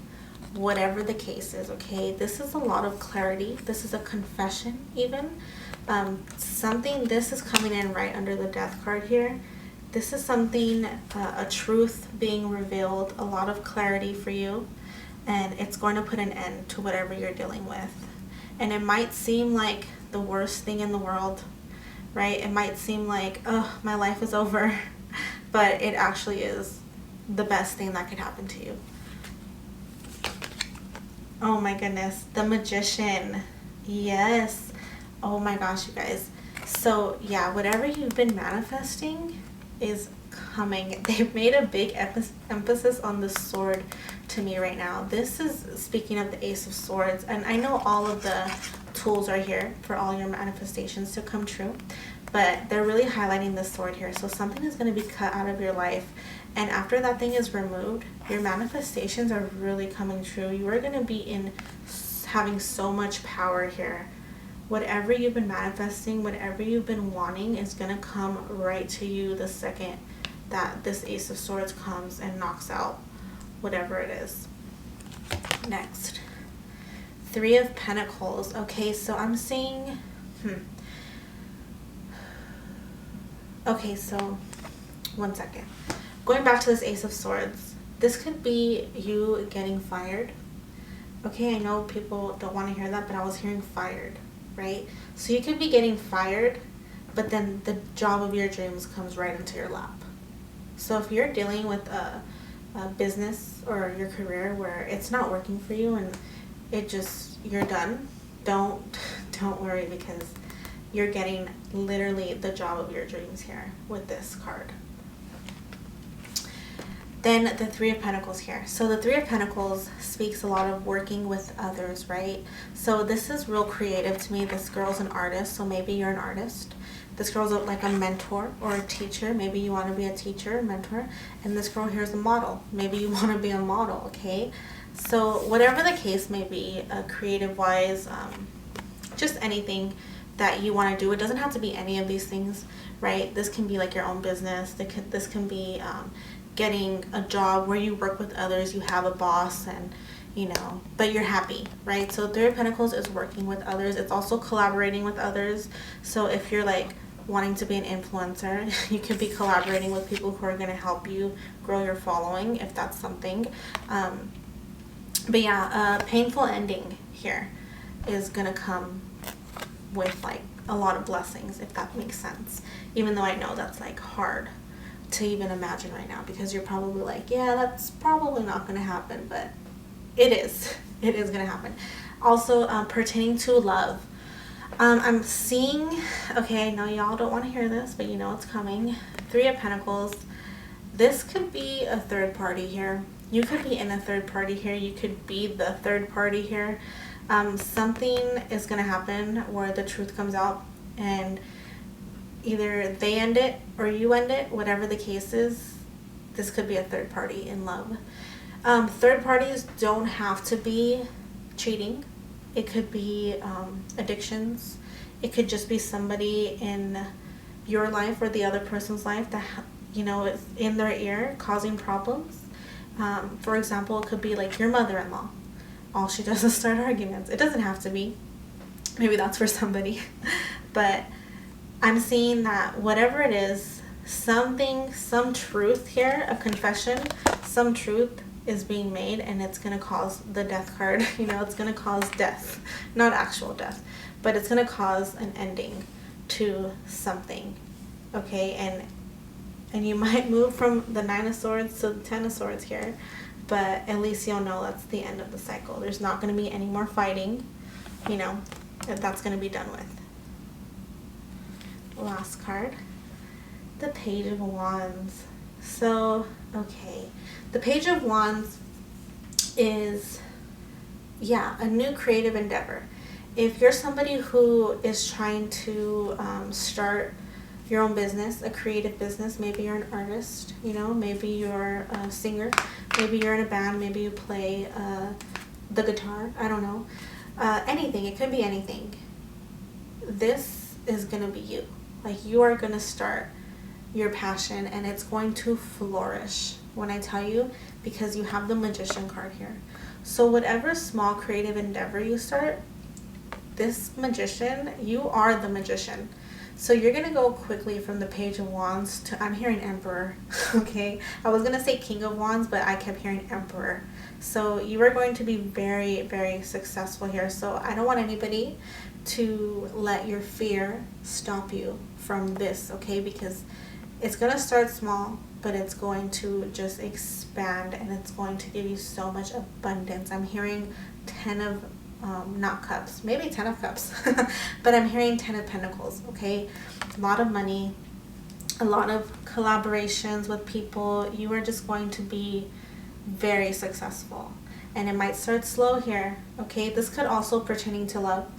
whatever the case is, okay? This is a lot of clarity. This is a confession even. This is coming in right under the death card here. This is something, a truth being revealed, a lot of clarity for you, and it's going to put an end to whatever you're dealing with. And it might seem like the worst thing in the world, right? It might seem like, oh, my life is over, but it actually is the best thing that could happen to you. Oh my goodness, the Magician. Yes. Oh my gosh, you guys. So yeah, whatever you've been manifesting is coming. They've made a big emphasis on the sword to me right now. This is speaking of the Ace of Swords, and I know all of the tools are here for all your manifestations to come true, but they're really highlighting the sword here. So something is going to be cut out of your life, and after that thing is removed, your manifestations are really coming true. You are going to be having so much power here. Whatever you've been manifesting, whatever you've been wanting is going to come right to you the second that this Ace of Swords comes and knocks out whatever it is. Next, 3 of Pentacles. Okay, so I'm seeing, okay, so one second. Going back to this Ace of Swords, this could be you getting fired. Okay, I know people don't want to hear that, but I was hearing fired, right? So you could be getting fired, but then the job of your dreams comes right into your lap. So if you're dealing with a business or your career where it's not working for you and you're done, don't worry, because you're getting literally the job of your dreams here with this card. Then the 3 of Pentacles here. So the 3 of Pentacles speaks a lot of working with others, right? So this is real creative to me. This girl's an artist, so maybe you're an artist. This girl's like a mentor or a teacher. Maybe you want to be a teacher, mentor. And this girl here is a model. Maybe you want to be a model, okay? So whatever the case may be, creative-wise, just anything that you want to do. It doesn't have to be any of these things, right? This can be like your own business. This can be getting a job where you work with others, you have a boss, and but you're happy, right? So Three of Pentacles is working with others. It's also collaborating with others. So if you're like wanting to be an influencer, you could be collaborating with people who are going to help you grow your following, if that's something. But yeah, a painful ending here is going to come with like a lot of blessings, if that makes sense. Even though I know that's like hard to even imagine right now, because you're probably like, yeah, that's probably not going to happen, but it is going to happen. Also, pertaining to love, I'm seeing, okay, I know y'all don't want to hear this, but you know it's coming. Three of Pentacles. This could be a third party here. You could be in a third party here. You could be the third party here. Something is going to happen where the truth comes out, and either they end it or you end it, whatever the case is. This could be a third party in love. Third parties don't have to be cheating. It could be addictions. It could just be somebody in your life or the other person's life that is in their ear causing problems. For example, it could be like your mother-in-law. All she does is start arguments. It doesn't have to be. Maybe that's for somebody. But I'm seeing that whatever it is, some truth here, a confession, some truth is being made, and it's going to cause the death card. It's going to cause death. Not actual death. But it's going to cause an ending to something. Okay? And you might move from the Nine of Swords to the Ten of Swords here. But at least you'll know that's the end of the cycle. There's not going to be any more fighting. That's going to be done with. Last card. The Page of Wands. So, okay. The Page of Wands is, a new creative endeavor. If you're somebody who is trying to start your own business, a creative business, maybe you're an artist, maybe you're a singer, maybe you're in a band, maybe you play the guitar, I don't know, anything, it could be anything. This is going to be you. Like, you are going to start your passion, and it's going to flourish when I tell you, because you have the Magician card here. So whatever small creative endeavor you start, this Magician, you are the Magician. So you're going to go quickly from the Page of Wands to, I'm hearing Emperor, okay? I was going to say King of Wands, but I kept hearing Emperor. So you are going to be very, very successful here. So I don't want anybody to let your fear stop you from this, okay? Because it's going to start small, but it's going to just expand, and it's going to give you so much abundance. I'm hearing 10 of not cups, maybe 10 of cups, but I'm hearing 10 of pentacles, okay? A lot of money, a lot of collaborations with people. You are just going to be very successful, and it might start slow here, okay? This could also pertaining to love.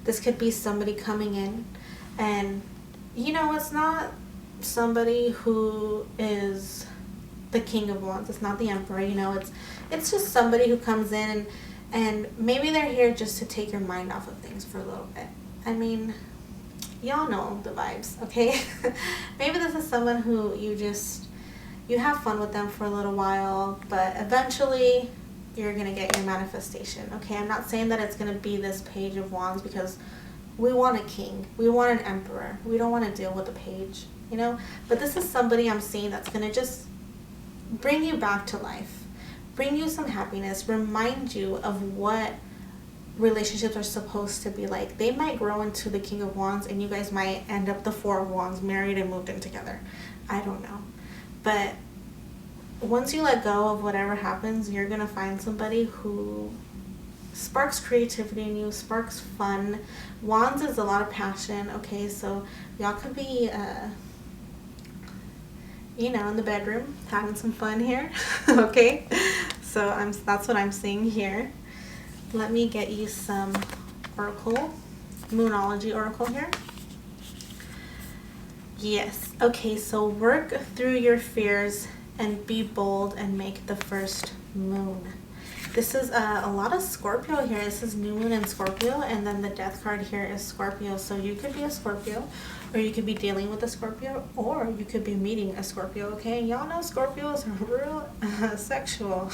This could be somebody coming in, and it's not somebody who is the King of Wands. It's not the Emperor, it's just somebody who comes in, and maybe they're here just to take your mind off of things for a little bit. I mean, y'all know the vibes, okay? Maybe this is someone who you have fun with them for a little while, but eventually you're going to get your manifestation, okay? I'm not saying that it's going to be this Page of Wands, because we want a king. We want an emperor. We don't want to deal with a page, But this is somebody I'm seeing that's going to just bring you back to life. Bring you some happiness, remind you of what relationships are supposed to be like. They might grow into the King of Wands, and you guys might end up the Four of Wands, married and moved in together. I don't know. But once you let go of whatever happens, you're going to find somebody who sparks creativity in you, sparks fun. Wands is a lot of passion, okay? So y'all could be in the bedroom, having some fun here, okay? So that's what I'm seeing here. Let me get you some oracle, Moonology oracle here. Yes, okay, so work through your fears and be bold and make the first moon. This is a lot of Scorpio here. This is new moon in Scorpio, and then the death card here is Scorpio. So you could be a Scorpio, or you could be dealing with a Scorpio, or you could be meeting a Scorpio, okay? Y'all know Scorpios are real sexual.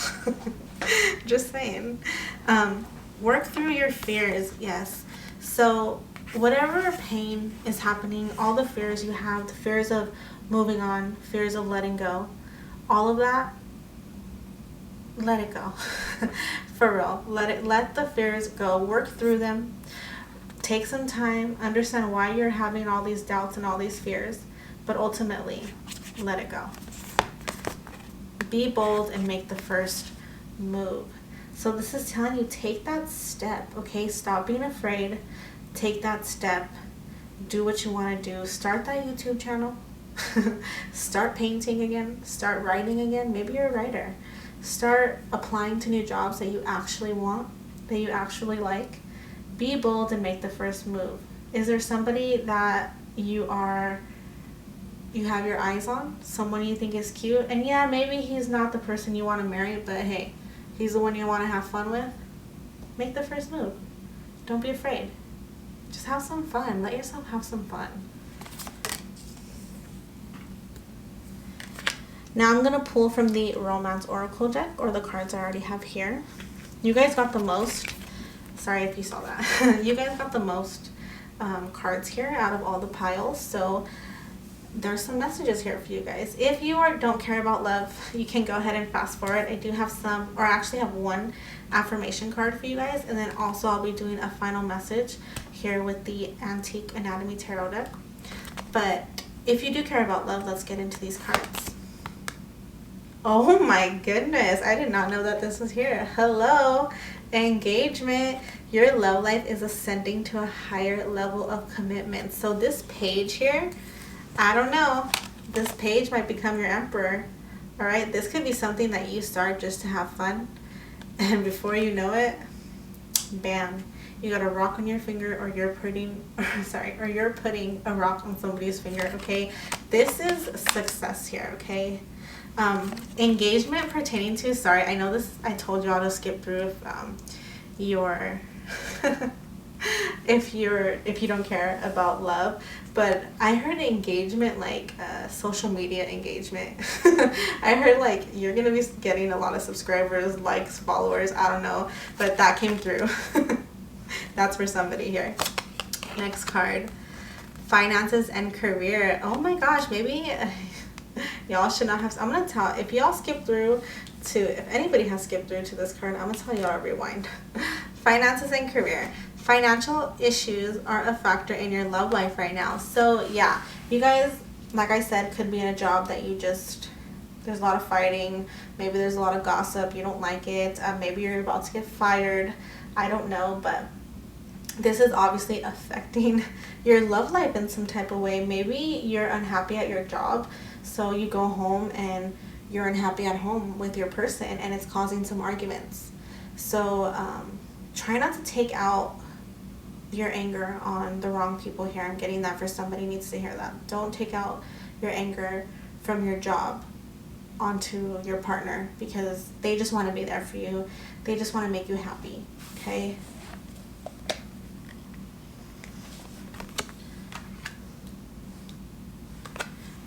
Just saying. Work through your fears, yes. So whatever pain is happening, all the fears you have, the fears of moving on, fears of letting go, all of that, let it go. For real. Let the fears go. Work through them. Take some time. Understand why you're having all these doubts and all these fears. But ultimately, let it go. Be bold and make the first move. So this is telling you, take that step, okay? Stop being afraid. Take that step. Do what you want to do. Start that YouTube channel. Start painting again. Start writing again. Maybe you're a writer. Start applying to new jobs that you actually want, that you actually like. Be bold and make the first move. Is there somebody that you have your eyes on? Someone you think is cute? And yeah, maybe he's not the person you want to marry, but hey, he's the one you want to have fun with? Make the first move. Don't be afraid. Just have some fun. Let yourself have some fun. Now I'm going to pull from the Romance Oracle deck, or the cards I already have here. You guys got the most. Sorry if you saw that. You guys got the most cards here out of all the piles. So there's some messages here for you guys. If you don't care about love, you can go ahead and fast forward. I do have some, or I actually have one affirmation card for you guys. And then also I'll be doing a final message here with the Antique Anatomy Tarot deck. But if you do care about love, let's get into these cards. Oh my goodness, I did not know that this was here. Hello, engagement. Your love life is ascending to a higher level of commitment. So this page here, I don't know, this page might become your emperor. All right, this could be something that you start just to have fun. And before you know it, bam, you got a rock on your finger, or you're putting a rock on somebody's finger, okay? This is success here, okay? Engagement pertaining to, sorry, I know this, I told you all to skip through if if you don't care about love, but I heard engagement like social media engagement. I heard like you're gonna be getting a lot of subscribers, likes, followers, I don't know, but that came through. That's for somebody here. Next card, finances and career. Oh my gosh, maybe y'all should not have, I'm gonna tell, if y'all skip through to, if anybody has skipped through to this card, I'm gonna tell y'all to rewind. Finances and career. Financial issues are a factor in your love life right now. So yeah, you guys, like I said, could be in a job that you just, there's a lot of fighting, maybe there's a lot of gossip, you don't like it, maybe you're about to get fired, I don't know, but this is obviously affecting your love life in some type of way. Maybe you're unhappy at your job, so you go home and you're unhappy at home with your person, and it's causing some arguments. So try not to take out your anger on the wrong people here. I'm getting that for somebody needs to hear that. Don't take out your anger from your job onto your partner, because they just want to be there for you. They just want to make you happy, okay?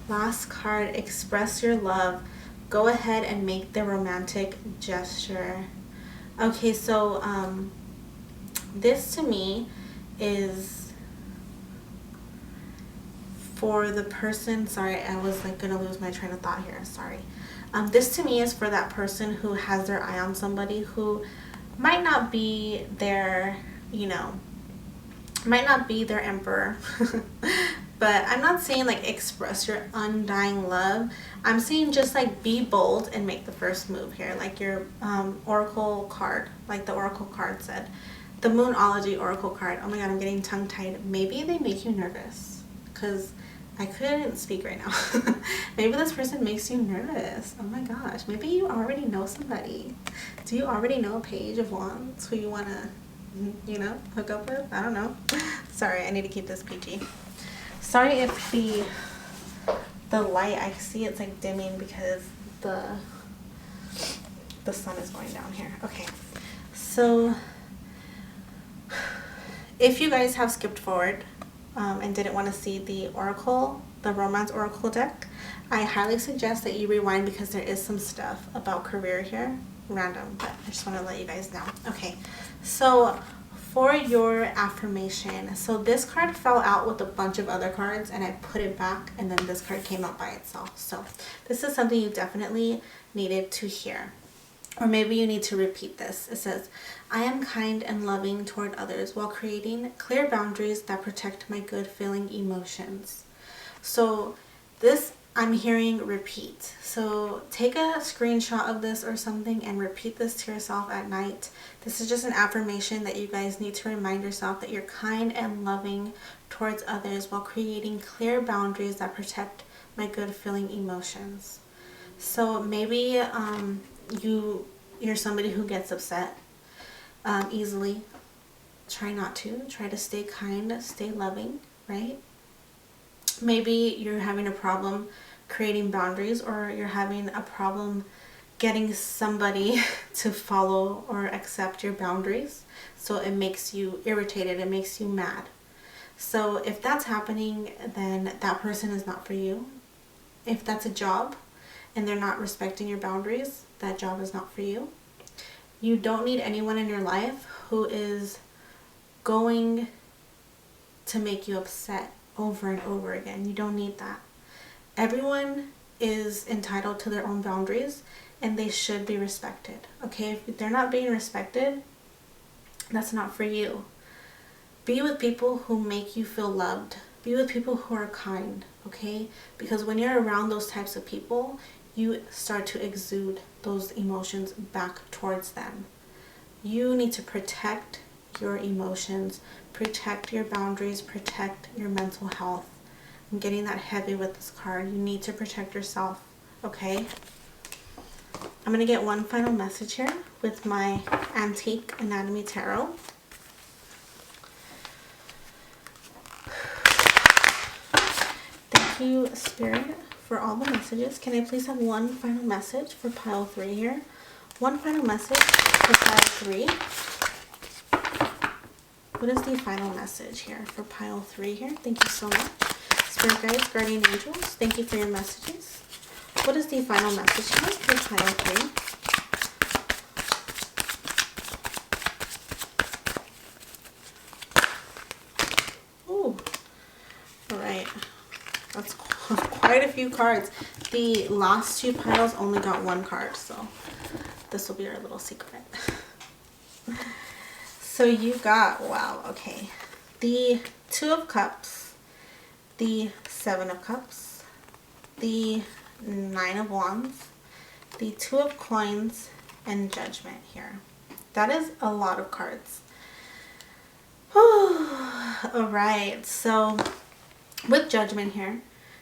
Last card, express your love. Go ahead and make the romantic gesture. Okay, so this to me is for the person, sorry, I was like gonna lose my train of thought here, sorry. This to me is for that person who has their eye on somebody who might not be their, might not be their emperor. But I'm not saying like express your undying love. I'm saying just like be bold and make the first move here. Like your oracle card, like the oracle card said. The Moonology oracle card. Oh my god, I'm getting tongue-tied. Maybe they make you nervous, because I couldn't speak right now. Maybe this person makes you nervous. Oh my gosh. Maybe you already know somebody. Do you already know a Page of Wands who you want to, hook up with? I don't know. Sorry, I need to keep this PG. Sorry if the light, I see it's like dimming because the the sun is going down here. Okay, so if you guys have skipped forward and didn't want to see the oracle, the romance oracle deck, I highly suggest that you rewind because there is some stuff about career here. Random, but I just want to let you guys know. Okay, so for your affirmation, so this card fell out with a bunch of other cards and I put it back, and then this card came out by itself. So this is something you definitely needed to hear, or maybe you need to repeat this. It says, I am kind and loving toward others while creating clear boundaries that protect my good feeling emotions. So this, I'm hearing repeat. So take a screenshot of this or something and repeat this to yourself at night. This is just an affirmation that you guys need to remind yourself that you're kind and loving towards others while creating clear boundaries that protect my good feeling emotions. So maybe you're somebody who gets upset easily. Try not to. Try to stay kind, stay loving, right? Maybe you're having a problem creating boundaries, or you're having a problem getting somebody to follow or accept your boundaries. So it makes you irritated, it makes you mad. So if that's happening, then that person is not for you. If that's a job and they're not respecting your boundaries, that job is not for you. You don't need anyone in your life who is going to make you upset over and over again. You don't need that. Everyone is entitled to their own boundaries and they should be respected. Okay, if they're not being respected, that's not for you. Be with people who make you feel loved. Be with people who are kind, okay? Because when you're around those types of people, you start to exude those emotions back towards them. You need to protect your emotions, protect your boundaries, protect your mental health. I'm getting that heavy with this card. You need to protect yourself, okay? I'm going to get one final message here with my Antique Anatomy Tarot. Thank you, Spirit, for all the messages. Can I please have one final message for pile 3 here? One final message for pile 3. What is the final message here for pile 3 here? Thank you so much. Spirit guides, guardian angels, thank you for your messages. What is the final message here for pile 3? Ooh. Alright. That's quite a few cards. The last 2 piles only got 1 card, so this will be our little secret. So you got, wow, okay, the 2 of Cups, the 7 of Cups, the 9 of Wands, the 2 of Coins, and Judgment here. That is a lot of cards. Alright, so with Judgment here,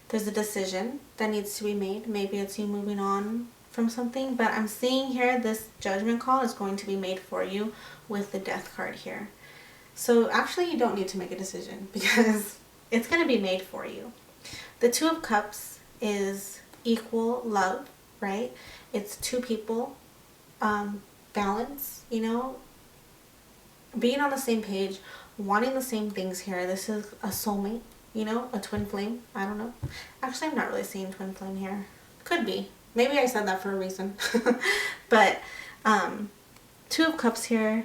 there's a decision that needs to be made. Maybe it's you moving on from something, but I'm seeing here this judgment call is going to be made for you with the Death card here. So actually you don't need to make a decision because it's going to be made for you. The 2 of Cups is equal love, right? It's 2 people, balance, you know, being on the same page, wanting the same things here. This is a soulmate, you know, a twin flame. I don't know. Actually, I'm not really seeing twin flame here. Could be. Maybe I said that for a reason. But 2 of Cups here,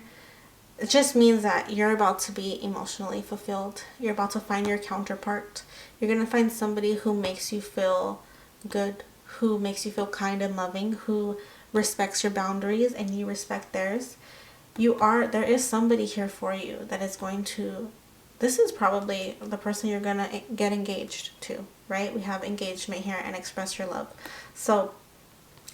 it just means that you're about to be emotionally fulfilled. You're about to find your counterpart. You're going to find somebody who makes you feel good, who makes you feel kind and loving, who respects your boundaries and you respect theirs. There is somebody here for you that is going to, this is probably the person you're going to get engaged to, right? We have engagement here and express your love. So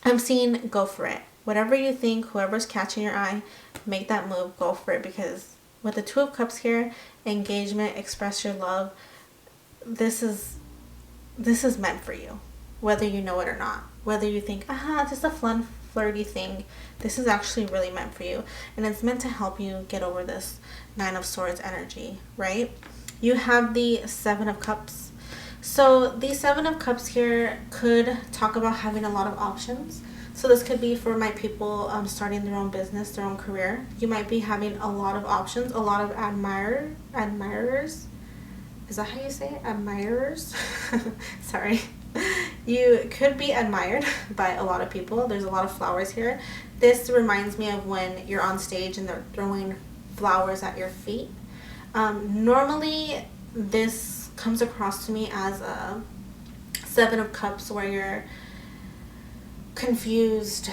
I'm seeing go for it. Whatever you think, whoever's catching your eye, make that move, go for it. Because with the 2 of Cups here, engagement, express your love, this is meant for you. Whether you know it or not. Whether you think, just a fun, flirty thing. This is actually really meant for you. And it's meant to help you get over this 9 of Swords energy, right? You have the 7 of Cups. So the 7 of Cups here could talk about having a lot of options. So this could be for my people starting their own business, their own career. You might be having a lot of options, a lot of admirers. Is that how you say it? Admirers? Sorry. You could be admired by a lot of people. There's a lot of flowers here. This reminds me of when you're on stage and they're throwing flowers at your feet. Normally, this comes across to me as a Seven of Cups, where you're confused,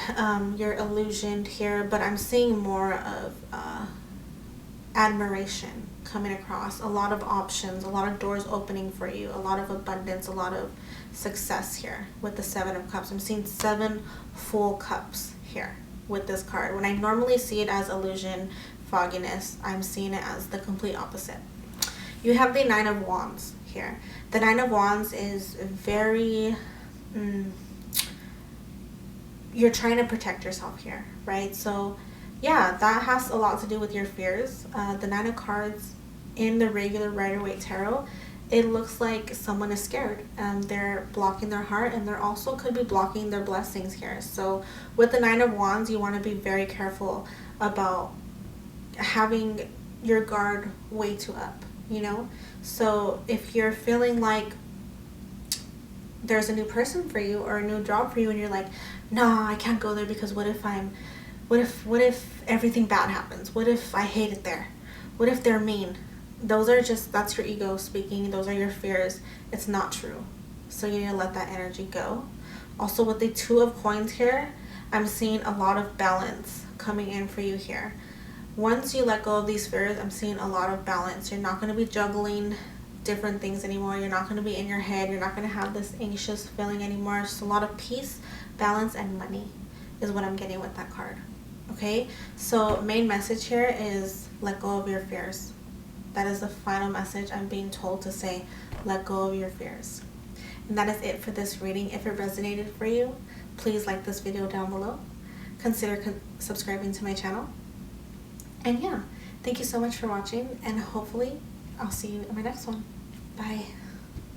you're illusioned here, but I'm seeing more of admiration coming across, a lot of options, a lot of doors opening for you, a lot of abundance, a lot of success here with the Seven of Cups. I'm seeing 7 full cups here with this card. When I normally see it as illusion, fogginess, I'm seeing it as the complete opposite. You have the Nine of Wands here. The Nine of Wands is very you're trying to protect yourself here, right? So yeah, that has a lot to do with your fears. The Nine of Cards in the regular Rider-Waite Tarot, it looks like someone is scared. They're blocking their heart, and they're also could be blocking their blessings here. So with the Nine of Wands, you want to be very careful about having your guard way too up, you know? So if you're feeling like there's a new person for you or a new job for you, and you're like, nah, I can't go there because what if everything bad happens? What if I hate it there? What if they're mean? That's your ego speaking. Those are your fears. It's not true. So you need to let that energy go. Also with the Two of Coins here, I'm seeing a lot of balance coming in for you here. Once you let go of these fears, I'm seeing a lot of balance. You're not going to be juggling different things anymore. You're not going to be in your head. You're not going to have this anxious feeling anymore. It's a lot of peace, balance, and money is what I'm getting with that card. Okay, so main message here is let go of your fears. That is the final message I'm being told to say. Let go of your fears. And that is it for this reading. If it resonated for you, please like this video down below. Consider subscribing to my channel. And yeah, thank you so much for watching, and hopefully I'll see you in my next one. Bye.